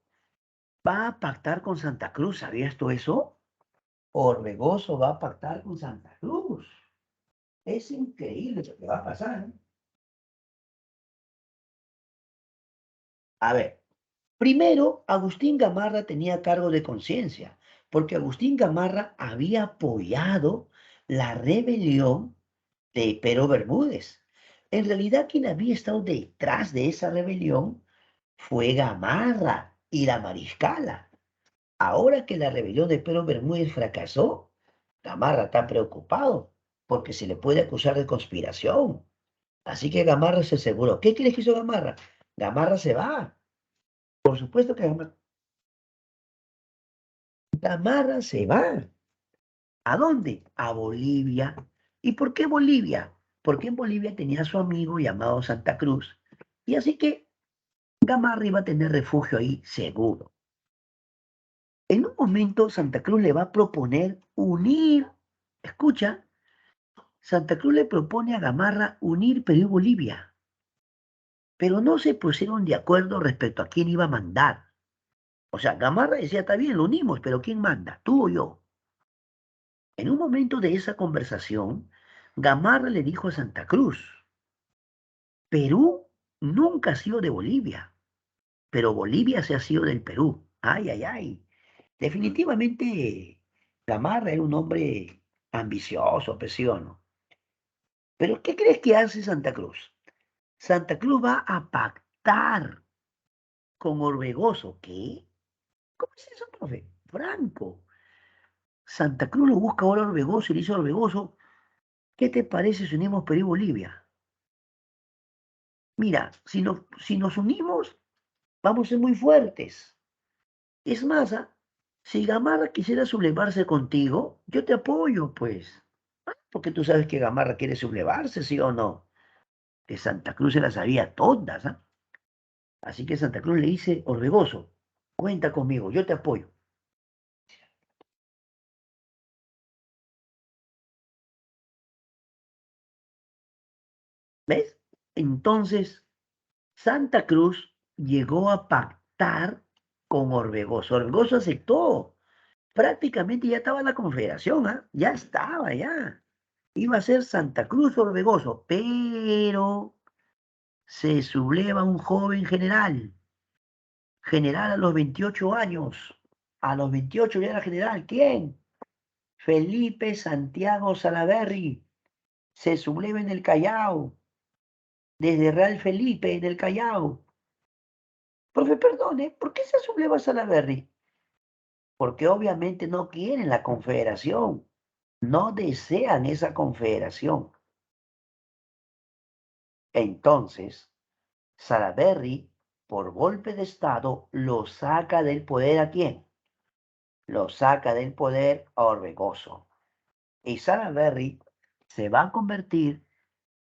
va a pactar con Santa Cruz. ¿Sabías tú eso? Orbegoso va a pactar con Santa Cruz. Es increíble lo que va a pasar, ¿eh? A ver, primero, Agustín Gamarra tenía cargo de conciencia, porque Agustín Gamarra había apoyado la rebelión de Pero Bermúdez. En realidad, quien había estado detrás de esa rebelión fue Gamarra y la Mariscala. Ahora que la rebelión de Pero Bermúdez fracasó, Gamarra está preocupado porque se le puede acusar de conspiración. Así que Gamarra se aseguró. ¿Qué crees que hizo Gamarra? Gamarra se va. Por supuesto que Gamarra se va. ¿A dónde? A Bolivia. ¿Y por qué Bolivia? Porque en Bolivia tenía a su amigo llamado Santa Cruz. Y así que Gamarra iba a tener refugio ahí seguro. En un momento Santa Cruz le va a proponer unir, escucha, Santa Cruz le propone a Gamarra unir Perú y Bolivia, pero no se pusieron de acuerdo respecto a quién iba a mandar. O sea, Gamarra decía, está bien, lo unimos, pero ¿quién manda? ¿Tú o yo? En un momento de esa conversación, Gamarra le dijo a Santa Cruz, Perú nunca ha sido de Bolivia, pero Bolivia se ha sido del Perú. Ay, ay, ay. Definitivamente, Gamarra era un hombre ambicioso, pues, ¿sí o no? Pero ¿qué crees que hace Santa Cruz? Santa Cruz va a pactar con Orbegoso. ¿Qué? ¿Cómo es eso, profe? Franco. Santa Cruz lo busca ahora a Orbegoso y le dice a Orbegoso, ¿qué te parece si unimos Perú y Bolivia? Mira, si nos unimos, vamos a ser muy fuertes. Es más, si Gamarra quisiera sublevarse contigo, yo te apoyo, pues. Porque tú sabes que Gamarra quiere sublevarse, ¿sí o no? Que Santa Cruz se las sabía todas, ¿ah? Así que Santa Cruz le dice, Orbegoso, cuenta conmigo, yo te apoyo. ¿Ves? Entonces, Santa Cruz llegó a pactar con Orbegoso. Orbegoso aceptó. Prácticamente ya estaba la confederación, ¿ah? Ya estaba, ya. Iba a ser Santa Cruz Orbegoso, pero se subleva un joven general, general a los 28 años. A los 28 ya era general. ¿Quién? Felipe Santiago Salaverry. Se subleva en el Callao, desde Real Felipe en el Callao. Profe, perdone, ¿por qué se subleva Salaverry? Porque obviamente no quieren la confederación, no desean esa confederación. Entonces, Salaverry, por golpe de Estado, lo saca del poder ¿a quién? Lo saca del poder a Orbegoso. Y Salaverry se va a convertir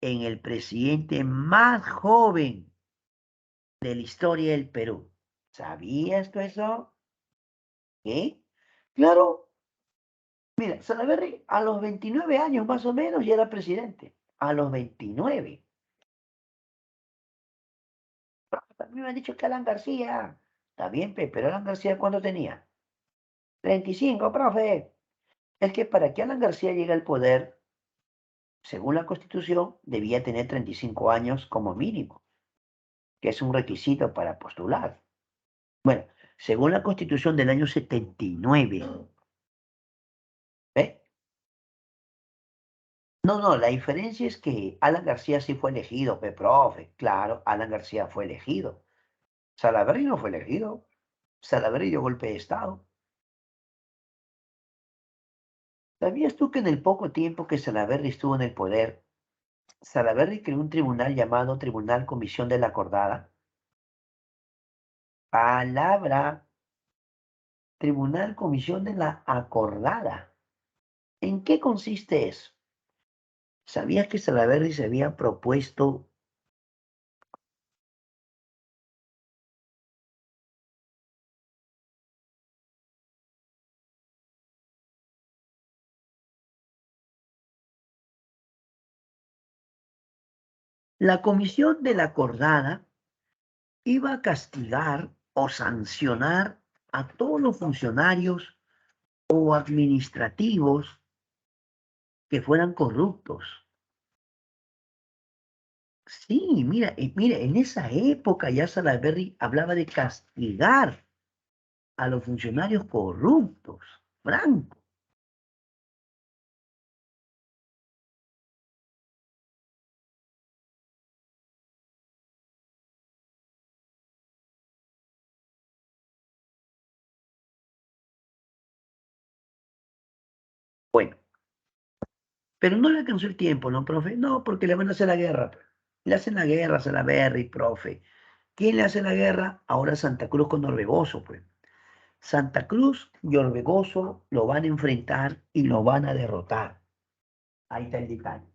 en el presidente más joven de la historia del Perú. ¿Sabías tú eso? ¿Qué? Claro, mira, Salaverry a los 29 años más o menos ya era presidente. A los 29. A mí me han dicho que Alan García. Está bien, pero Alan García, ¿cuánto tenía? 35, profe. Es que para que Alan García llegue al poder, según la Constitución, debía tener 35 años como mínimo, que es un requisito para postular. Bueno, según la Constitución del año 79, ¿eh? No, no, la diferencia es que Alan García sí fue elegido, profe. Claro, Alan García fue elegido. Salaverry no fue elegido. Salaverry dio golpe de Estado. ¿Sabías tú que en el poco tiempo que Salaverry estuvo en el poder, Salaverry creó un tribunal llamado Tribunal Comisión de la Acordada? Palabra, Tribunal Comisión de la Acordada. ¿En qué consiste eso? ¿Sabías que Salaverry se había propuesto la Comisión de la Acordada? Iba a castigar o sancionar a todos los funcionarios o administrativos que fueran corruptos. Sí, mira, mira, en esa época ya Salaverry hablaba de castigar a los funcionarios corruptos. Franco. Bueno, pero no le alcanzó el tiempo, ¿no, profe? No, porque le van a hacer la guerra, pues. Le hacen la guerra a Salaverry, profe. ¿Quién le hace la guerra? Ahora Santa Cruz con Orbegoso, pues. Santa Cruz y Orbegoso lo van a enfrentar y lo van a derrotar. Ahí está el detalle.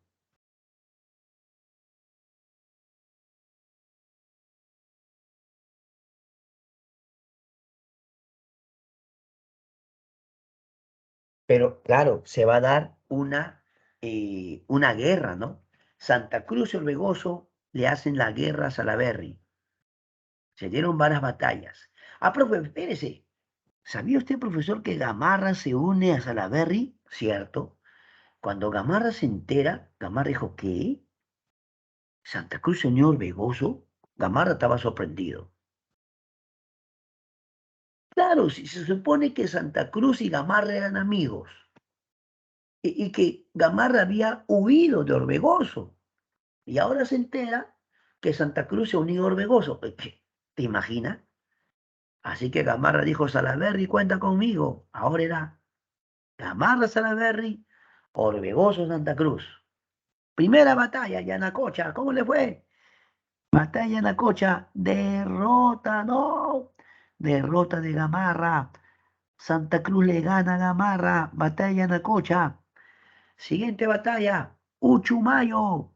Pero claro, se va a dar una guerra, ¿no? Santa Cruz y Orbegoso le hacen la guerra a Salaverry. Se dieron varias batallas. Ah, profe, espérese. ¿Sabía usted, profesor, que Gamarra se une a Salaverry? Cierto. Cuando Gamarra se entera, Gamarra dijo, ¿qué? ¿Santa Cruz se unió a Orbegoso? Gamarra estaba sorprendido. Claro, si se supone que Santa Cruz y Gamarra eran amigos y que Gamarra había huido de Orbegoso y ahora se entera que Santa Cruz se unió a Orbegoso. ¿Te imaginas? Así que Gamarra dijo, Salaverry, cuenta conmigo. Ahora era Gamarra, Salaverry, Orbegoso, Santa Cruz. Primera batalla, Yanacocha, ¿cómo le fue? Batalla Yanacocha, derrota, no, derrota de Gamarra. Santa Cruz le gana a Gamarra, batalla Yanacocha. Siguiente batalla, Uchumayo.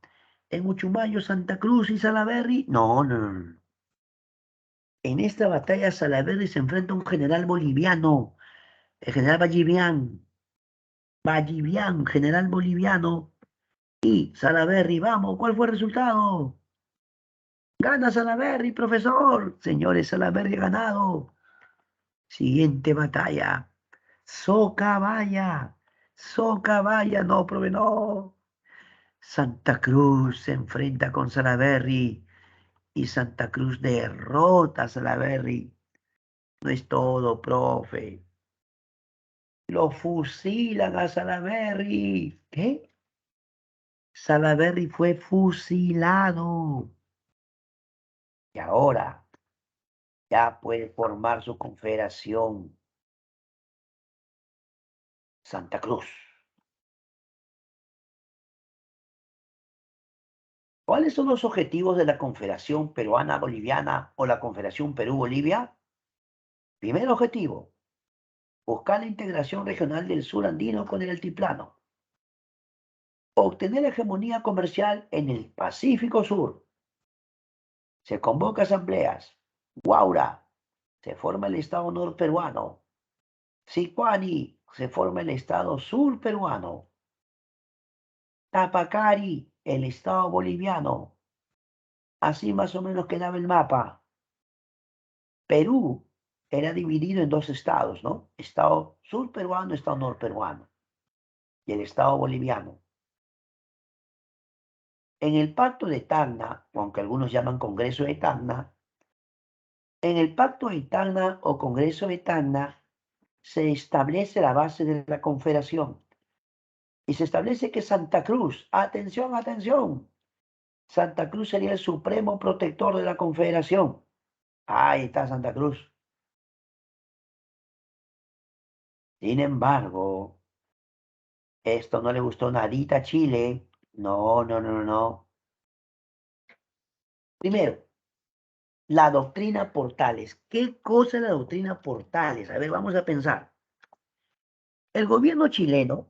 En Uchumayo, Santa Cruz y Salaverry. No, no, no, no. En esta batalla Salaverry se enfrenta a un general boliviano, el general Vallivian. Vallivian, general boliviano. Y Salaverry, vamos, ¿cuál fue el resultado? Gana Salaverry, profesor. Señores, Salaverry ha ganado. Siguiente batalla. Socabaya. Socabaya, no, profe, no. Santa Cruz se enfrenta con Salaverry y Santa Cruz derrota a Salaverry. No es todo, profe. Lo fusilan a Salaverry. ¿Qué? Salaverry fue fusilado. Y ahora ya puede formar su confederación Santa Cruz. ¿Cuáles son los objetivos de la Confederación Peruana Boliviana o la Confederación Perú-Bolivia? Primer objetivo, buscar la integración regional del sur andino con el altiplano. Obtener hegemonía comercial en el Pacífico Sur. Se convoca asambleas. Guaura. Se forma el Estado norperuano. Sicuani. Se forma el Estado surperuano. Tapacari. El Estado boliviano. Así más o menos quedaba el mapa. Perú era dividido en dos estados, ¿no? Estado surperuano, Estado norperuano. Y el Estado boliviano. En el Pacto de Tacna, aunque algunos llaman Congreso de Tacna, en el Pacto de Tacna o Congreso de Tacna se establece la base de la Confederación. y se establece que Santa Cruz, atención, atención, Santa Cruz sería el supremo protector de la Confederación. Ahí está Santa Cruz. Sin embargo, esto no le gustó nadita a Chile. No, no, no, no. Primero, la doctrina Portales. ¿Qué cosa es la doctrina Portales? A ver, vamos a pensar. El gobierno chileno,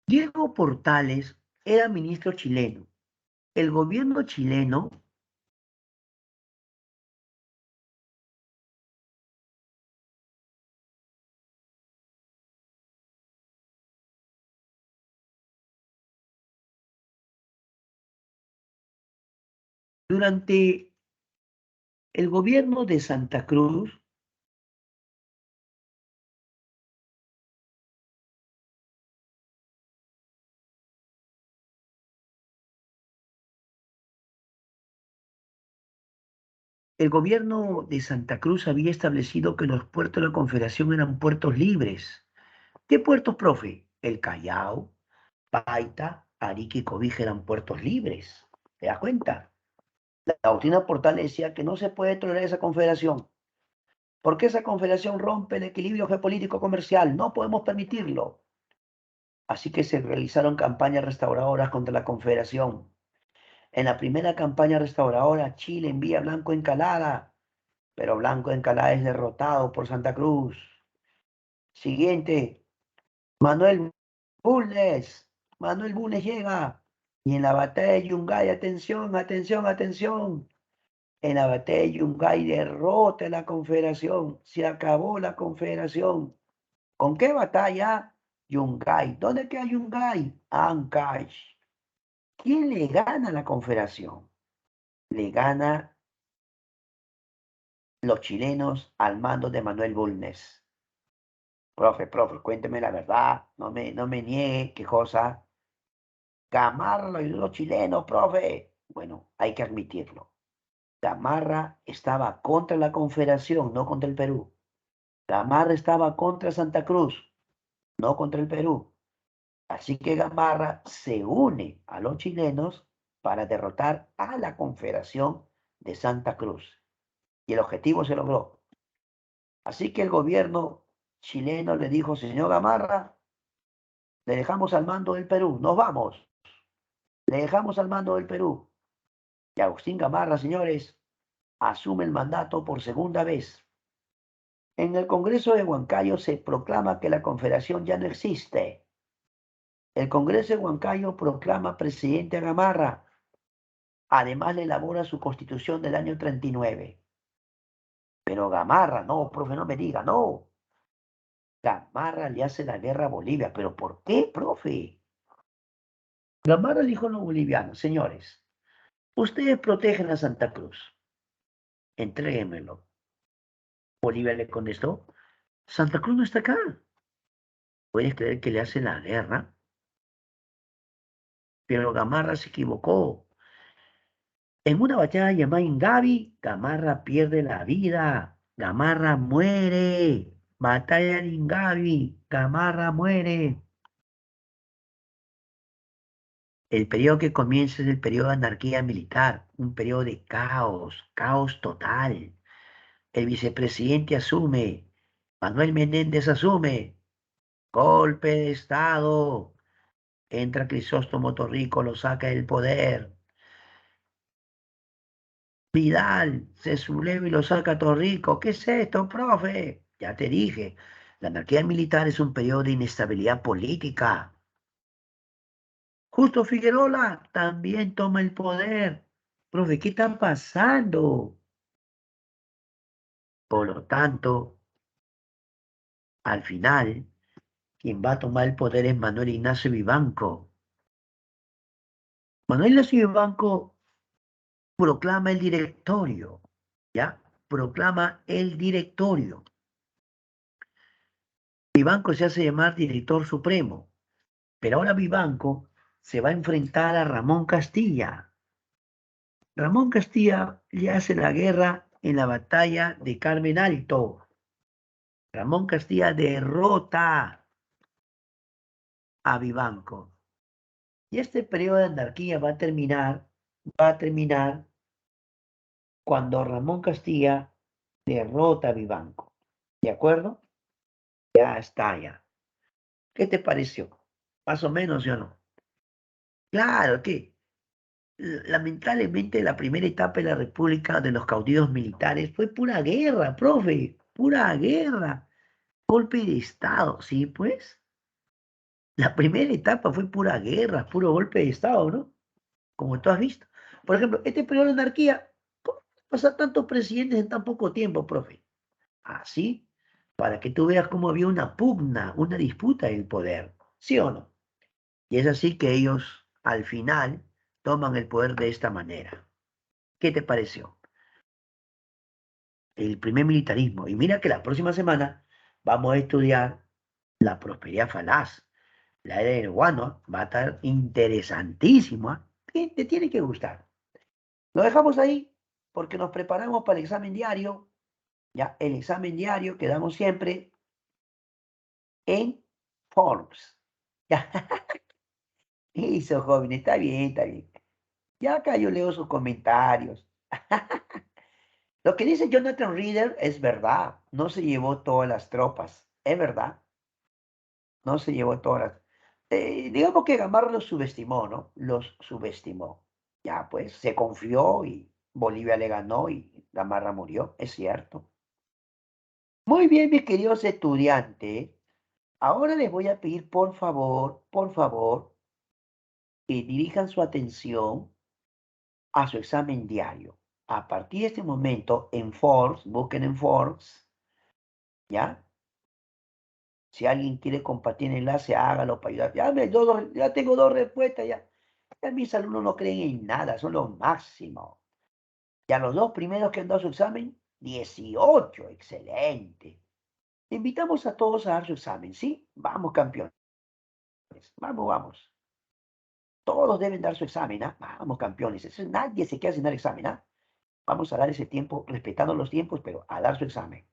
Diego Portales era ministro chileno. El gobierno chileno, durante el gobierno de Santa Cruz, el gobierno de Santa Cruz había establecido que los puertos de la Confederación eran puertos libres. ¿Qué puertos, profe? El Callao, Paita, Arica y Cobija eran puertos libres. ¿Te das cuenta? La doctrina Portal decía que no se puede tolerar esa confederación, porque esa confederación rompe el equilibrio geopolítico comercial. No podemos permitirlo. Así que se realizaron campañas restauradoras contra la confederación. En la primera campaña restauradora, Chile envía a Blanco Encalada, pero Blanco Encalada es derrotado por Santa Cruz. Siguiente, Manuel Bulnes. Manuel Bulnes llega. Y en la batalla de Yungay, atención, atención, atención. En la batalla de Yungay derrota la Confederación. Se acabó la Confederación. ¿Con qué batalla? Yungay. ¿Dónde queda Yungay? Ancash. ¿Quién le gana a la Confederación? Le gana los chilenos al mando de Manuel Bulnes. Profe, cuénteme la verdad. No me niegue qué cosa. Gamarra lo ayudó los chilenos, profe. Bueno, hay que admitirlo. Gamarra estaba contra la Confederación, no contra el Perú. Gamarra estaba contra Santa Cruz, no contra el Perú. Así que Gamarra se une a los chilenos para derrotar a la Confederación de Santa Cruz. Y el objetivo se logró. Así que el gobierno chileno le dijo, señor Gamarra, le dejamos al mando del Perú, nos vamos, le dejamos al mando del Perú. Y Agustín Gamarra, señores, asume el mandato por segunda vez. En el Congreso de Huancayo se proclama que la Confederación ya no existe. El Congreso de Huancayo proclama presidente a Gamarra. Además le elabora su constitución del año 39. Pero Gamarra, no, profe, no me diga, no. Gamarra le hace la guerra a Bolivia. ¿Pero por qué, profe? Gamarra dijo a los bolivianos, señores, ustedes protegen a Santa Cruz. Entréguenmelo. Bolivia le contestó, Santa Cruz no está acá. ¿Puedes creer que le hace la guerra? Pero Gamarra se equivocó. En una batalla llamada Ingavi, Gamarra pierde la vida. Gamarra muere. Batalla de Ingavi. Gamarra muere. El periodo que comienza es el periodo de anarquía militar, un periodo de caos, caos total. El vicepresidente asume, Manuel Menéndez asume, golpe de Estado. Entra Crisóstomo Torrico, lo saca del poder. Vidal se subleva y lo saca a Torrico. ¿Qué es esto, profe? Ya te dije, la anarquía militar es un periodo de inestabilidad política. Justo Figueroa también toma el poder. Profe, ¿qué está pasando? Por lo tanto, al final, quien va a tomar el poder es Manuel Ignacio Vivanco. Manuel Ignacio Vivanco proclama el directorio, ¿ya? Proclama el directorio. Vivanco se hace llamar director supremo, pero ahora Vivanco se va a enfrentar a Ramón Castilla. Ramón Castilla le hace la guerra en la batalla de Carmen Alto. Ramón Castilla derrota a Vivanco. Y este periodo de anarquía va a terminar cuando Ramón Castilla derrota a Vivanco. ¿De acuerdo? Ya está, ya. ¿Qué te pareció? Más o menos, ¿sí o no? Claro que lamentablemente la primera etapa de la República de los caudillos militares fue pura guerra, profe, pura guerra, golpe de Estado, ¿sí? Pues la primera etapa fue pura guerra, puro golpe de Estado, ¿no? Como tú has visto. Por ejemplo, este periodo de anarquía, ¿cómo pasa tantos presidentes en tan poco tiempo, profe? Así, para que tú veas cómo había una pugna, una disputa del poder, ¿sí o no? Y es así que ellos, al final, toman el poder de esta manera. ¿Qué te pareció? El primer militarismo. Y mira que la próxima semana vamos a estudiar la prosperidad falaz. La era del guano va a estar interesantísimo. ¿Ah? Te tiene que gustar. Lo dejamos ahí porque nos preparamos para el examen diario. Ya, el examen diario que damos siempre en Forbes. Ya, eso, joven, está bien, está bien. Ya acá yo leo sus comentarios. Lo que dice Jonathan Reader es verdad. No se llevó todas las tropas. Es verdad. No se llevó todas las... digamos que Gamarra los subestimó, ¿no? Los subestimó. Ya, pues, se confió y Bolivia le ganó y Gamarra murió. Es cierto. Muy bien, mis queridos estudiantes. Ahora les voy a pedir, por favor, que dirijan su atención a su examen diario. A partir de este momento, en Forbes, busquen en Forbes, ¿ya? Si alguien quiere compartir el enlace, hágalo para ayudar. Ya tengo dos respuestas, ya. Ya mis alumnos no creen en nada, son los máximos. Ya los dos primeros que han dado su examen, 18, excelente. Invitamos a todos a dar su examen, ¿sí? Vamos, campeones. Vamos, vamos. Todos deben dar su examen, ¿ah? Vamos, campeones. Nadie se queda sin dar examen, ¿ah? Vamos a dar ese tiempo, respetando los tiempos, pero a dar su examen.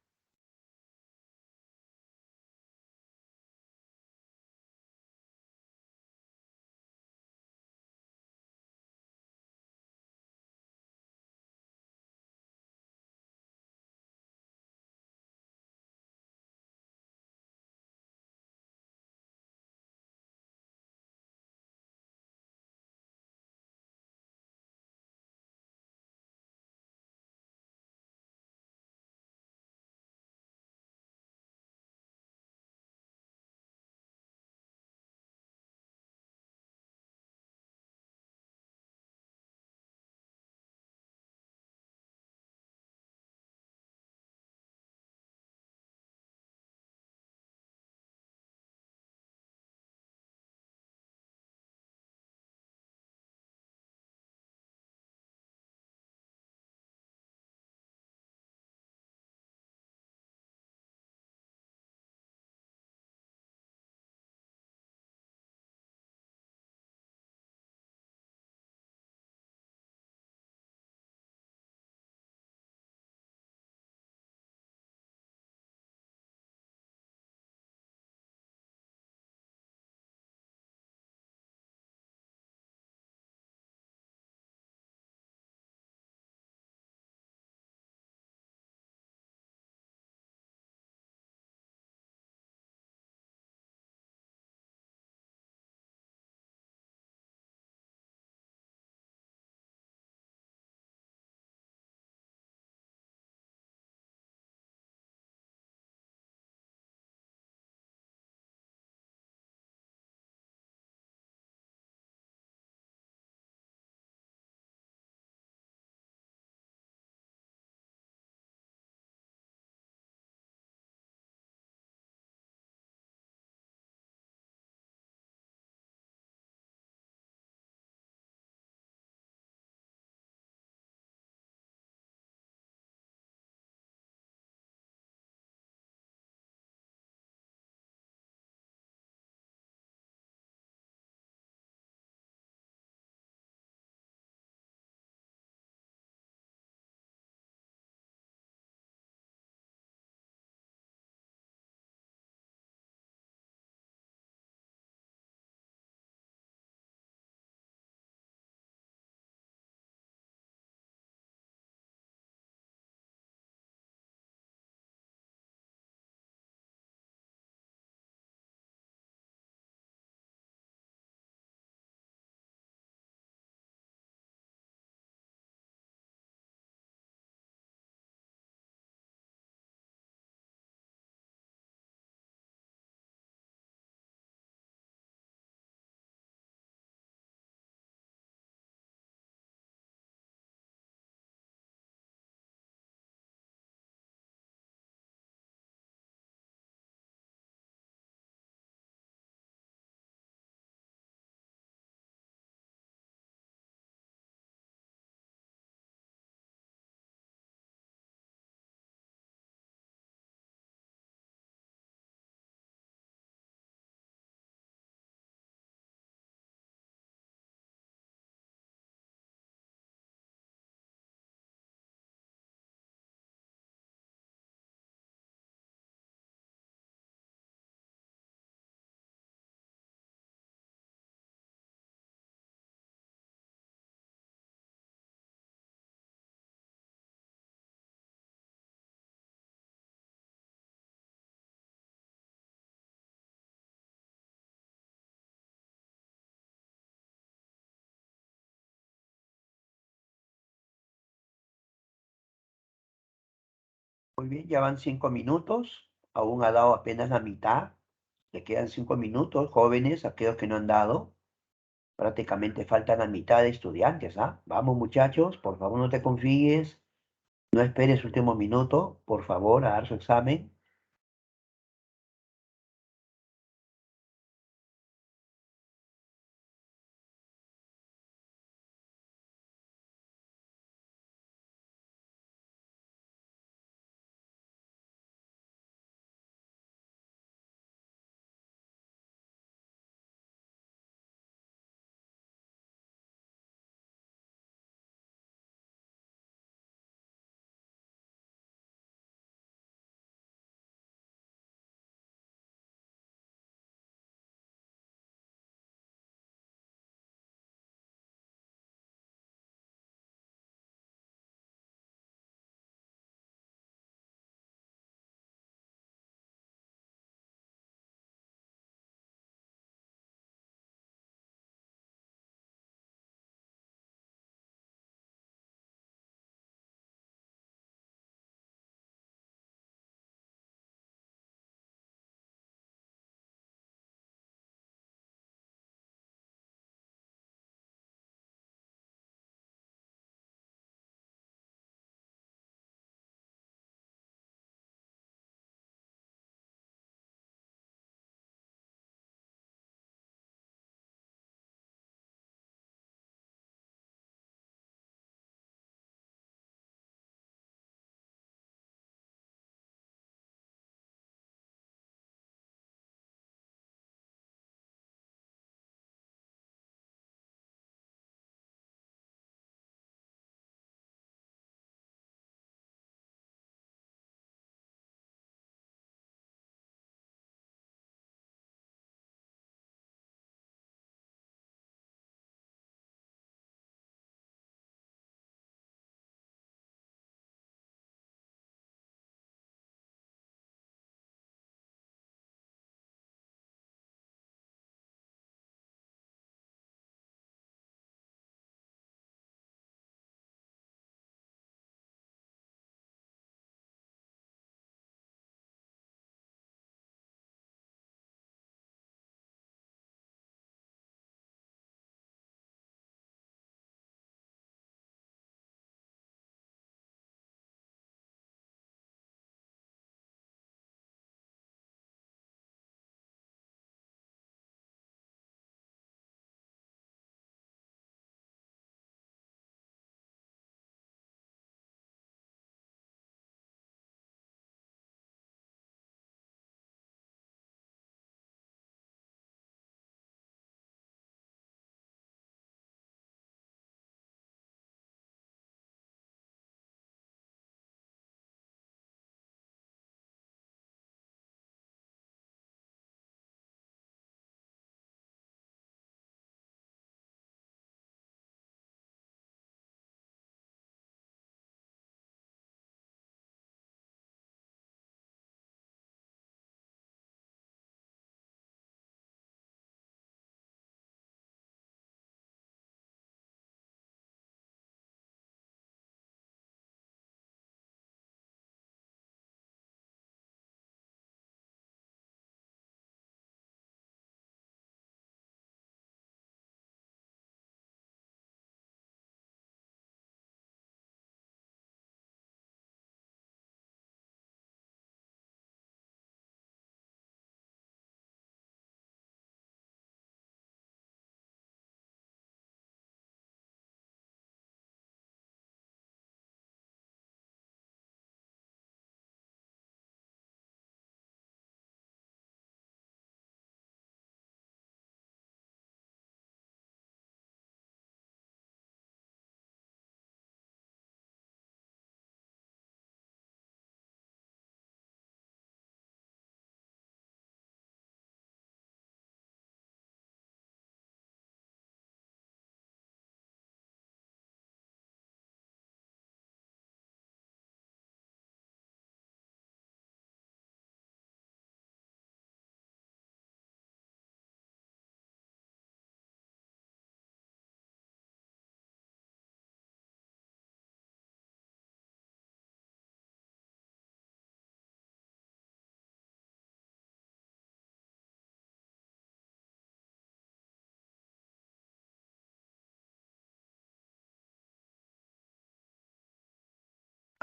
Muy bien, ya van 5 minutos. Aún ha dado apenas la mitad. Le quedan 5 minutos, jóvenes, aquellos que no han dado. Prácticamente faltan la mitad de estudiantes, ¿ah? Vamos, muchachos, por favor no te confíes. No esperes último minuto, por favor, a dar su examen.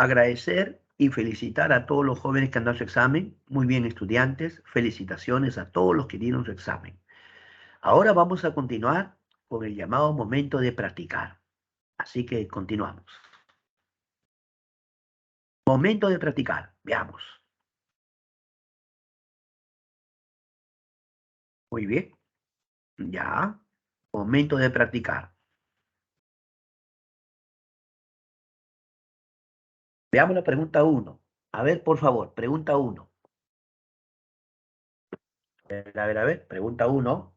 Agradecer y felicitar a todos los jóvenes que han dado su examen. Muy bien, estudiantes. Felicitaciones a todos los que dieron su examen. Ahora vamos a continuar con el llamado momento de practicar. Así que continuamos. Momento de practicar. Veamos. Muy bien. Ya. Momento de practicar. Veamos la pregunta uno. A ver, por favor, pregunta uno. A ver, pregunta uno.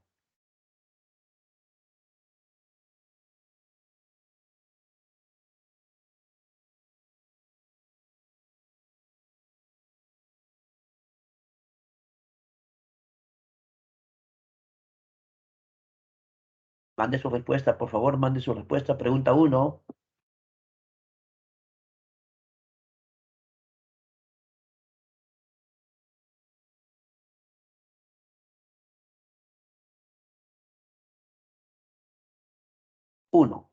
Mande su respuesta, por favor, mande su respuesta. Pregunta uno. Uno.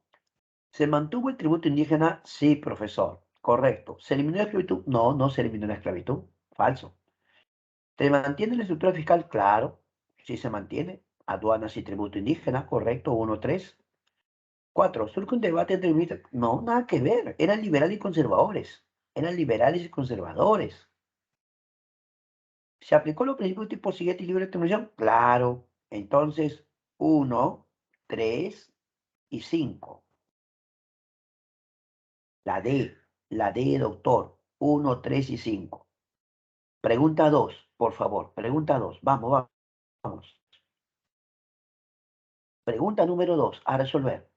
¿Se mantuvo el tributo indígena? Sí, profesor. Correcto. ¿Se eliminó la esclavitud? No, no se eliminó la esclavitud. Falso. ¿Se mantiene la estructura fiscal? Claro. Sí se mantiene. Aduanas y tributo indígena. Correcto. 1-3. 4. ¿Surge un debate entre No, nada que ver. Eran liberales y conservadores. Eran liberales y conservadores. ¿Se aplicó los principios tipo siguiente y libre determinación? Claro. Entonces, 1, 3 y 5. La D, doctor. 1, 3 y 5. Pregunta 2, por favor. Pregunta 2. Vamos, vamos. Pregunta número 2, a resolver.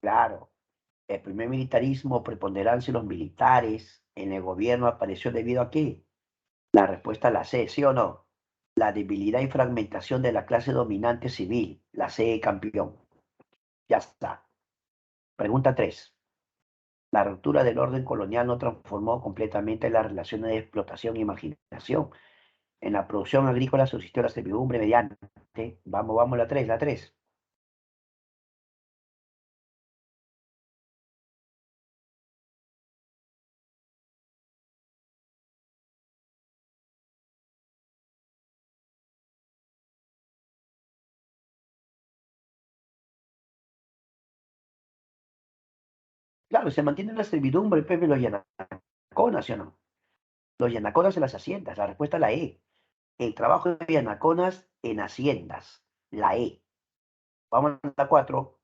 Claro. El primer militarismo, preponderancia de los militares en el gobierno apareció debido a qué? La respuesta la C, ¿sí o no? La debilidad y fragmentación de la clase dominante civil. La C, campeón. Ya está. Pregunta 3. La ruptura del orden colonial no transformó completamente las relaciones de explotación y marginación. En la producción agrícola subsistió la servidumbre mediante. Vamos, vamos, la 3, la 3. Claro, se mantiene la servidumbre, Pepe, los yanaconas, ¿sí o no? Los yanaconas en las haciendas. La respuesta es la E. El trabajo de yanaconas en haciendas. La E. Vamos a la 4.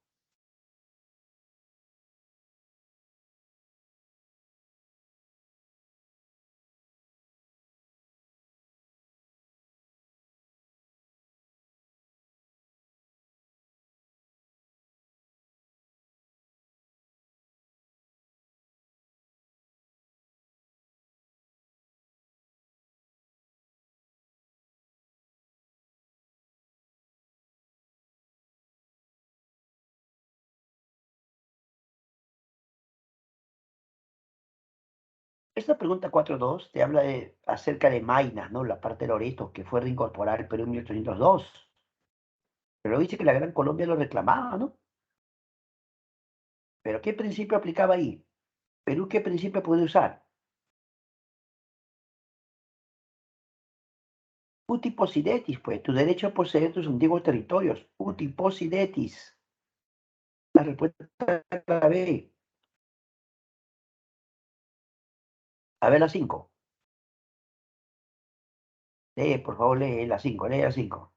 Esta pregunta 4.2 te habla acerca de Maynas, ¿no? La parte de Loreto, que fue reincorporar el Perú en 1802. Pero dice que la Gran Colombia lo reclamaba, ¿no? ¿Pero qué principio aplicaba ahí? ¿Perú qué principio puede usar? Uti possidetis, pues, tu derecho a poseer tus antiguos territorios. Uti possidetis. La respuesta es la B. A ver la 5. Lee, por favor, lee la 5, lee la 5.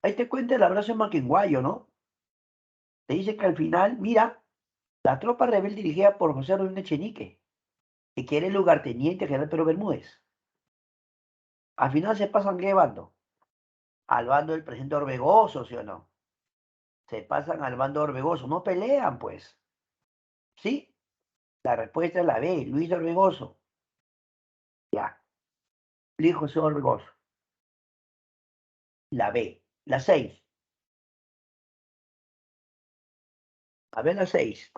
Ahí te cuenta el abrazo de Maquinguayo, ¿no? Te dice que al final, mira, la tropa rebelde dirigida por José Ruiz Echenique, que era el lugarteniente general Pedro Bermúdez. Al final se pasan, ¿qué bando? Al bando del presidente Orbegoso, ¿sí o no? Se pasan al bando Orbegoso. No pelean, pues. ¿Sí? La respuesta es la B, Luis Orbegoso. Ya. Luis José Orbegoso. La B. La 6. A ver la 6.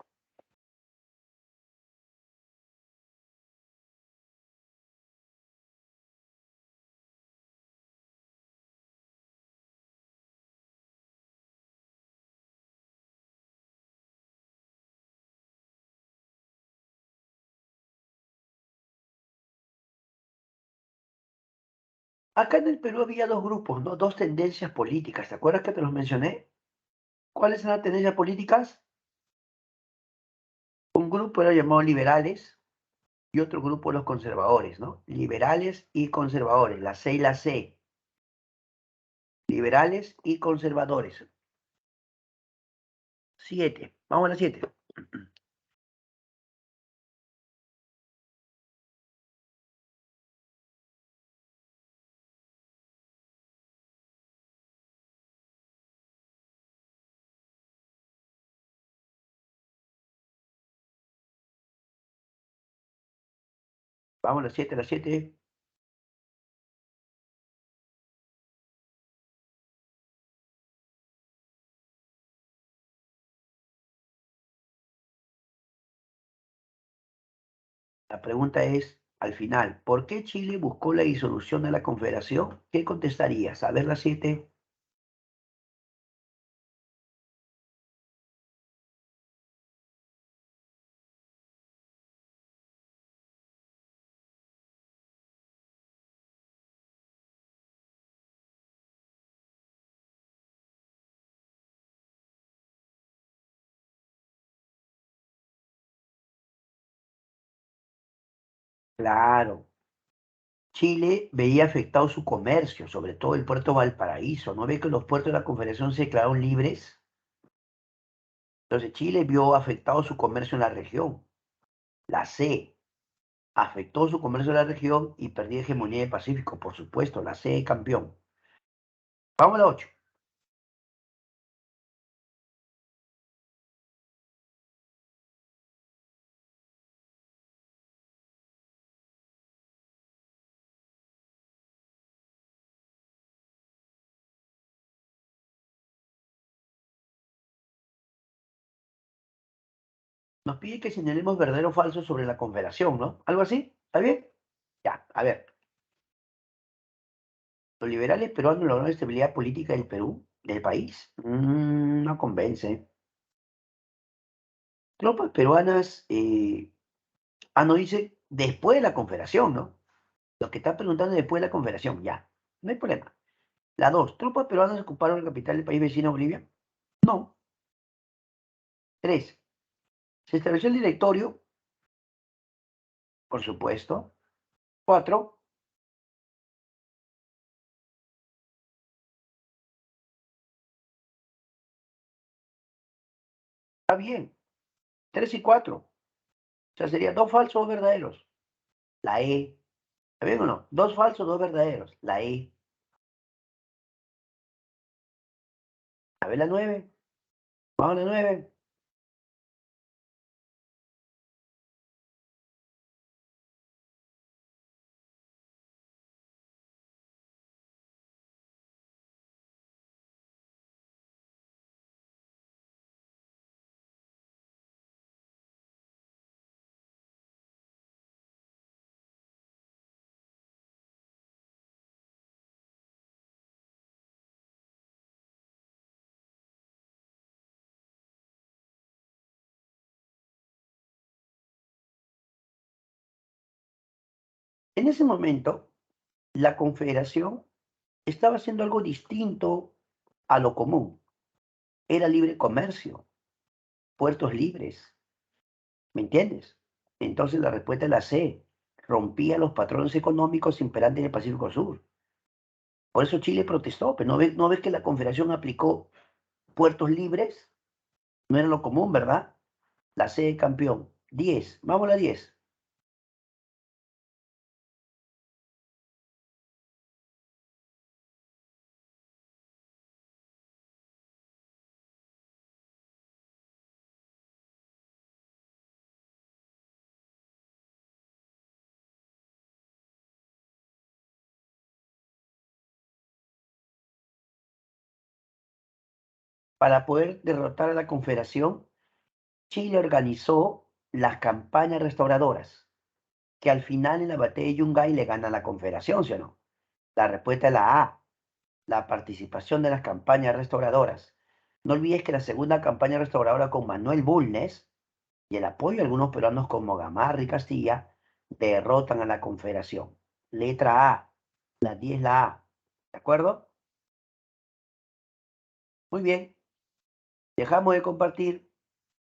Acá en el Perú había dos grupos, ¿no? Dos tendencias políticas. ¿Te acuerdas que te los mencioné? ¿Cuáles eran las tendencias políticas? Un grupo era llamado liberales y otro grupo los conservadores, ¿no? Liberales y conservadores, la C y la C. Liberales y conservadores. 7. Vamos a la 7. Vamos a la 7, la 7. La pregunta es, al final, ¿por qué Chile buscó la disolución de la Confederación? ¿Qué contestarías? A ver la 7. Claro, Chile veía afectado su comercio, sobre todo el puerto de Valparaíso. ¿No ve que los puertos de la Confederación se declararon libres? Entonces Chile vio afectado su comercio en la región. La C, afectó su comercio en la región y perdió hegemonía del Pacífico, por supuesto, la C campeón. Vamos a la 8. Nos pide que señalemos verdadero o falso sobre la Confederación, ¿no? ¿Algo así? ¿Está bien? Ya, a ver. Los liberales peruanos lograron la estabilidad política del Perú, del país. No convence. Tropas peruanas, no dice después de la Confederación, ¿no? Lo que está preguntando es después de la Confederación, ya. No hay problema. La 2. ¿Tropas peruanas ocuparon la capital del país vecino Bolivia? No. 3. ¿Se estableció el directorio? Por supuesto. 4. Está bien. 3 y 4. O sea, sería dos falsos, dos verdaderos. La E. ¿Está bien o no? Dos falsos, dos verdaderos. La E. A ver la 9. Vamos a la 9. En ese momento, la Confederación estaba haciendo algo distinto a lo común. Era libre comercio, puertos libres. ¿Me entiendes? Entonces la respuesta es la C. Rompía los patrones económicos imperantes en el Pacífico Sur. Por eso Chile protestó, pero ¿no ves que la Confederación aplicó puertos libres? No era lo común, ¿verdad? La C campeón. 10. Vamos a la 10. Para poder derrotar a la Confederación, Chile organizó las campañas restauradoras, que al final en la batalla de Yungay le gana a la Confederación, ¿sí o no? La respuesta es la A, la participación de las campañas restauradoras. No olvides que la segunda campaña restauradora con Manuel Bulnes y el apoyo de algunos peruanos como Gamarra y Castilla derrotan a la Confederación. Letra A, la 10 la A. ¿De acuerdo? Muy bien, dejamos de compartir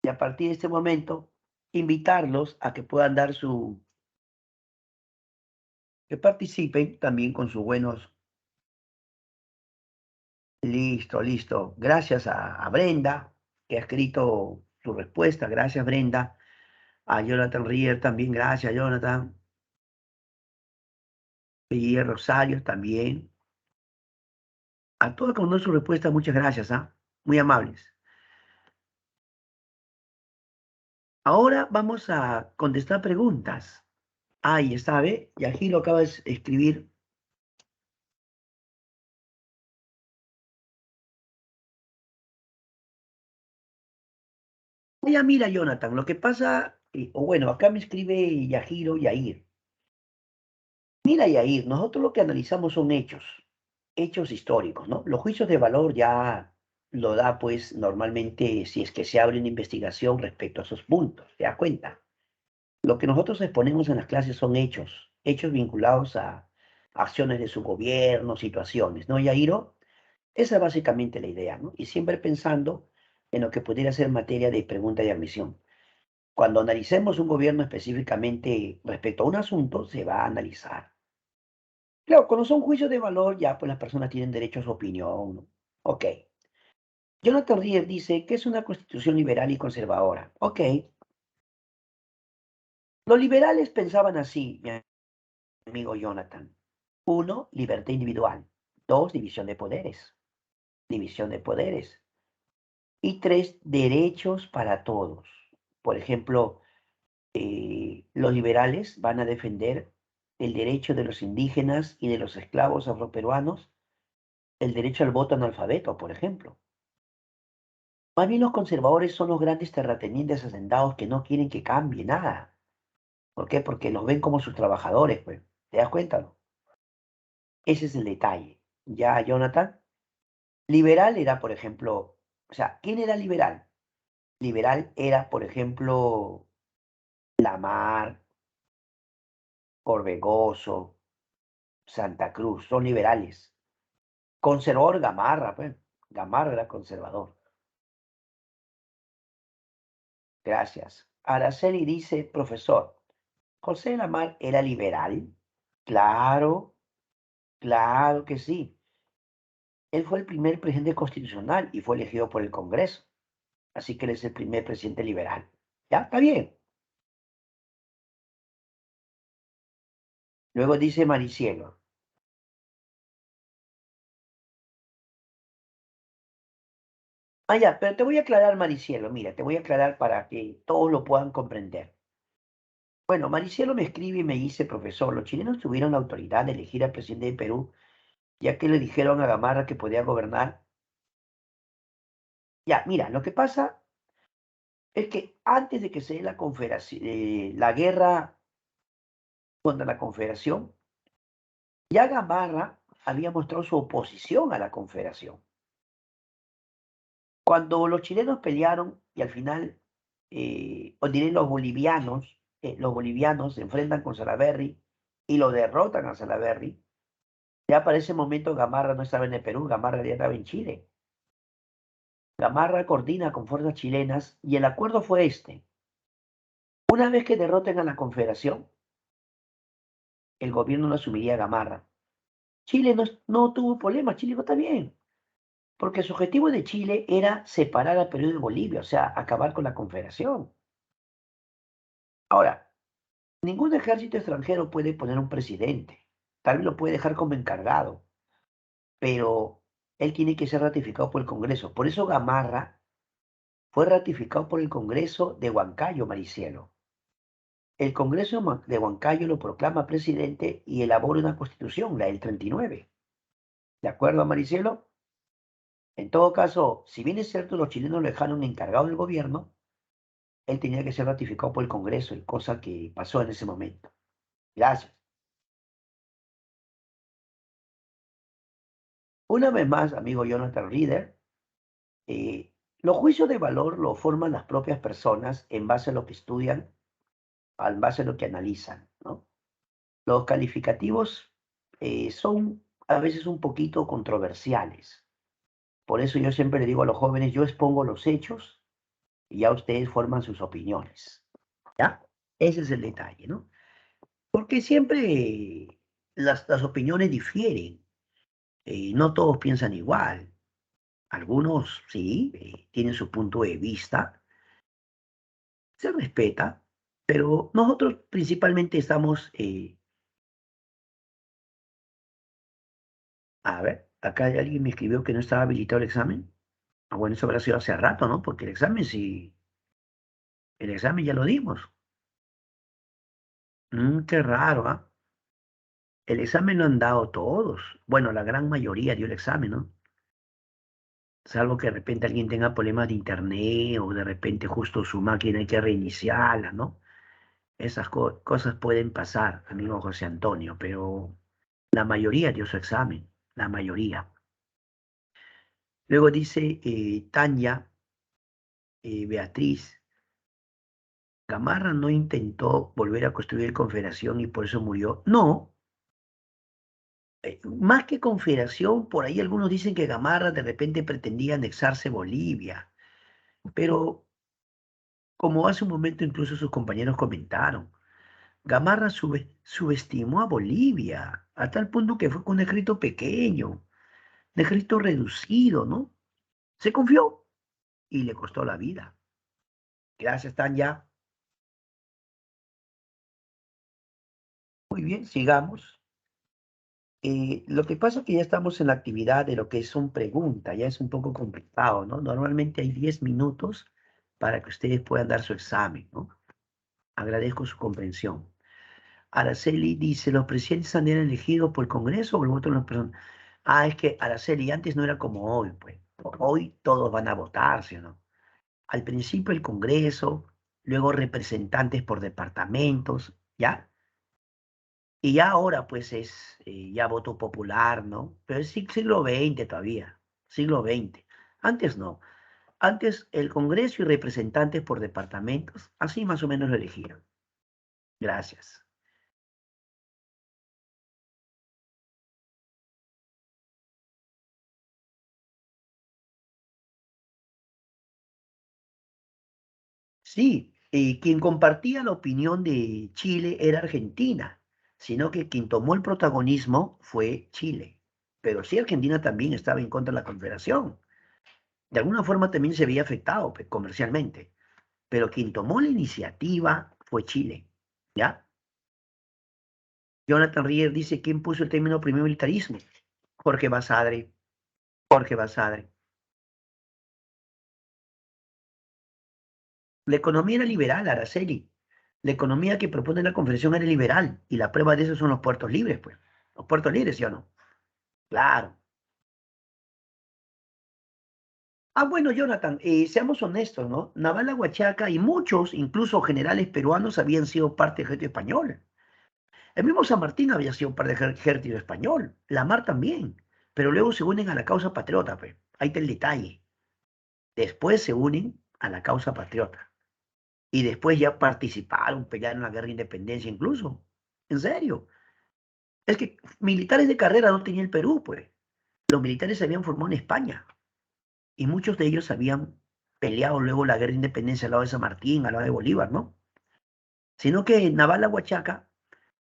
y a partir de este momento invitarlos a que puedan dar que participen también con sus buenos. Listo, listo. Gracias a Brenda, que ha escrito su respuesta. Gracias, Brenda. A Jonathan Rier también. Gracias, Jonathan. Y Rosario también. A todos con su respuesta, muchas gracias, ¿ah? Muy amables. Ahora vamos a contestar preguntas. Ahí está, ¿ve? Y aquí lo acaba de escribir. Ya mira, Jonathan, lo que pasa, o bueno, acá me escribe Yajiro Yair. Mira, Yair, nosotros lo que analizamos son hechos históricos, ¿no? Los juicios de valor ya lo da, pues, normalmente si es que se abre una investigación respecto a esos puntos, ¿te das cuenta? Lo que nosotros exponemos en las clases son hechos vinculados a acciones de su gobierno, situaciones, ¿no, Yairo? Esa es básicamente la idea, ¿no? Y siempre pensando en lo que pudiera ser materia de pregunta y admisión. Cuando analicemos un gobierno específicamente respecto a un asunto, se va a analizar. Claro, cuando son juicios de valor, ya pues las personas tienen derecho a su opinión, ¿no? Ok. Jonathan Rier dice que es una constitución liberal y conservadora. Ok. Los liberales pensaban así, mi amigo Jonathan. Uno, libertad individual. Dos, división de poderes. División de poderes. Y tres, derechos para todos. Por ejemplo, los liberales van a defender el derecho de los indígenas y de los esclavos afroperuanos, el derecho al voto analfabeto, por ejemplo. Más bien los conservadores son los grandes terratenientes hacendados que no quieren que cambie nada. ¿Por qué? Porque los ven como sus trabajadores, pues. ¿Te das cuenta, no? Ese es el detalle. Ya, Jonathan. Liberal era, por ejemplo, o sea, ¿quién era liberal? Liberal era, por ejemplo, Lamar, Orbegoso, Santa Cruz, son liberales. Conservador, Gamarra, pues. Gamarra era conservador. Gracias. Araceli dice, profesor, ¿José Lamar era liberal? Claro, claro que sí. Él fue el primer presidente constitucional y fue elegido por el Congreso. Así que él es el primer presidente liberal. ¿Ya? Está bien. Luego dice Maricielo. Ah, ya, pero te voy a aclarar, Maricielo. Mira, te voy a aclarar para que todos lo puedan comprender. Bueno, Maricielo me escribe y me dice, profesor, los chilenos tuvieron la autoridad de elegir al presidente de Perú, ya que le dijeron a Gamarra que podía gobernar. Ya, mira, lo que pasa es que antes de que se dé la confederación, la guerra contra la confederación, ya Gamarra había mostrado su oposición a la confederación. Cuando los chilenos pelearon y al final, o diré los bolivianos se enfrentan con Salaverry y lo derrotan a Salaverry, ya para ese momento Gamarra no estaba en el Perú, Gamarra ya estaba en Chile. Gamarra coordina con fuerzas chilenas y el acuerdo fue este. Una vez que derroten a la confederación, el gobierno lo asumiría Gamarra. Chile no tuvo problemas, Chile dijo, está bien, porque su objetivo de Chile era separar a Perú de Bolivia, o sea, acabar con la confederación. Ahora, ningún ejército extranjero puede poner un presidente, tal vez lo puede dejar como encargado, pero él tiene que ser ratificado por el Congreso. Por eso Gamarra fue ratificado por el Congreso de Huancayo, Maricielo. El Congreso de Huancayo lo proclama presidente y elabora una constitución, la del 39. ¿De acuerdo, Maricielo? En todo caso, si bien es cierto, los chilenos lo dejaron encargado del gobierno, él tenía que ser ratificado por el Congreso, cosa que pasó en ese momento. Gracias. Una vez más, amigo Jonathan Reader, eh, los juicios de valor lo forman las propias personas en base a lo que estudian, en base a lo que analizan, ¿no? Los calificativos son a veces un poquito controversiales. Por eso yo siempre le digo a los jóvenes, yo expongo los hechos y ya ustedes forman sus opiniones. ¿Ya? Ese es el detalle, ¿no? Porque siempre las opiniones difieren. No todos piensan igual. Algunos sí, tienen su punto de vista, se respeta, pero nosotros principalmente estamos, a ver, acá alguien me escribió que no estaba habilitado el examen. Ah, bueno, eso habrá sido hace rato, ¿no? Porque el examen sí, el examen ya lo dimos. Qué raro, ¿ah? El examen lo han dado todos. Bueno, la gran mayoría dio el examen, ¿no? Salvo que de repente alguien tenga problemas de internet o de repente justo su máquina hay que reiniciarla, ¿no? Esas cosas pueden pasar, amigo José Antonio, pero la mayoría dio su examen, la mayoría. Luego dice Tanya, Beatriz, Gamarra no intentó volver a construir Confederación y por eso murió. No, más que Confederación, por ahí algunos dicen que Gamarra de repente pretendía anexarse Bolivia, pero como hace un momento incluso sus compañeros comentaron, Gamarra subestimó a Bolivia, a tal punto que fue con un ejército pequeño, un ejército reducido, ¿no? Se confió y le costó la vida. Gracias, Tanya. Muy bien, sigamos. Lo que pasa es que ya estamos en la actividad de lo que son preguntas, ya es un poco complicado, ¿no? Normalmente hay 10 minutos para que ustedes puedan dar su examen, ¿no? Agradezco su comprensión. Araceli dice, ¿los presidentes han elegidos por el Congreso o el voto de las personas? Ah, es que Araceli, antes no era como hoy, pues. Hoy todos van a votar, ¿sí o no? Al principio el Congreso, luego representantes por departamentos, ¿ya? Y ya ahora, pues, es ya voto popular, ¿no? Pero es siglo XX todavía, siglo XX. Antes no. Antes el Congreso y representantes por departamentos, así más o menos lo elegían. Gracias. Sí, quien compartía la opinión de Chile era Argentina, sino que quien tomó el protagonismo fue Chile. Pero sí, Argentina también estaba en contra de la Confederación. De alguna forma también se veía afectado pues, comercialmente. Pero quien tomó la iniciativa fue Chile. ¿Ya? Jonathan Rier dice, ¿quién puso el término primer militarismo? Jorge Basadre. Jorge Basadre. La economía era liberal, Araceli. La economía que propone la Confederación era liberal. Y la prueba de eso son los puertos libres, pues. Los puertos libres, ¿sí o no? Claro. Ah, bueno, Jonathan, seamos honestos, ¿no? Naval Huachaca y muchos, incluso generales peruanos, habían sido parte del ejército español. El mismo San Martín había sido parte del ejército español. La Mar también. Pero luego se unen a la causa patriota, pues. Ahí está el detalle. Después se unen a la causa patriota. Y después ya participaron, pelearon en la guerra de independencia incluso. En serio. Es que militares de carrera no tenía el Perú, pues. Los militares se habían formado en España. Y muchos de ellos habían peleado luego la guerra de independencia al lado de San Martín, al lado de Bolívar, ¿no? Sino que Naval Huachaca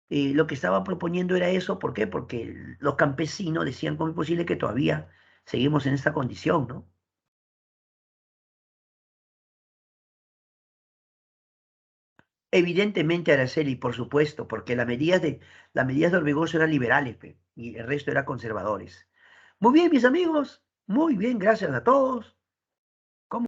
lo que estaba proponiendo era eso, ¿por qué? Porque los campesinos decían, ¿cómo es posible que todavía seguimos en esta condición, ¿no? Evidentemente, Araceli, por supuesto, porque las medidas de Orbegoso eran liberales, y el resto eran conservadores. Muy bien, mis amigos, muy bien, gracias a todos.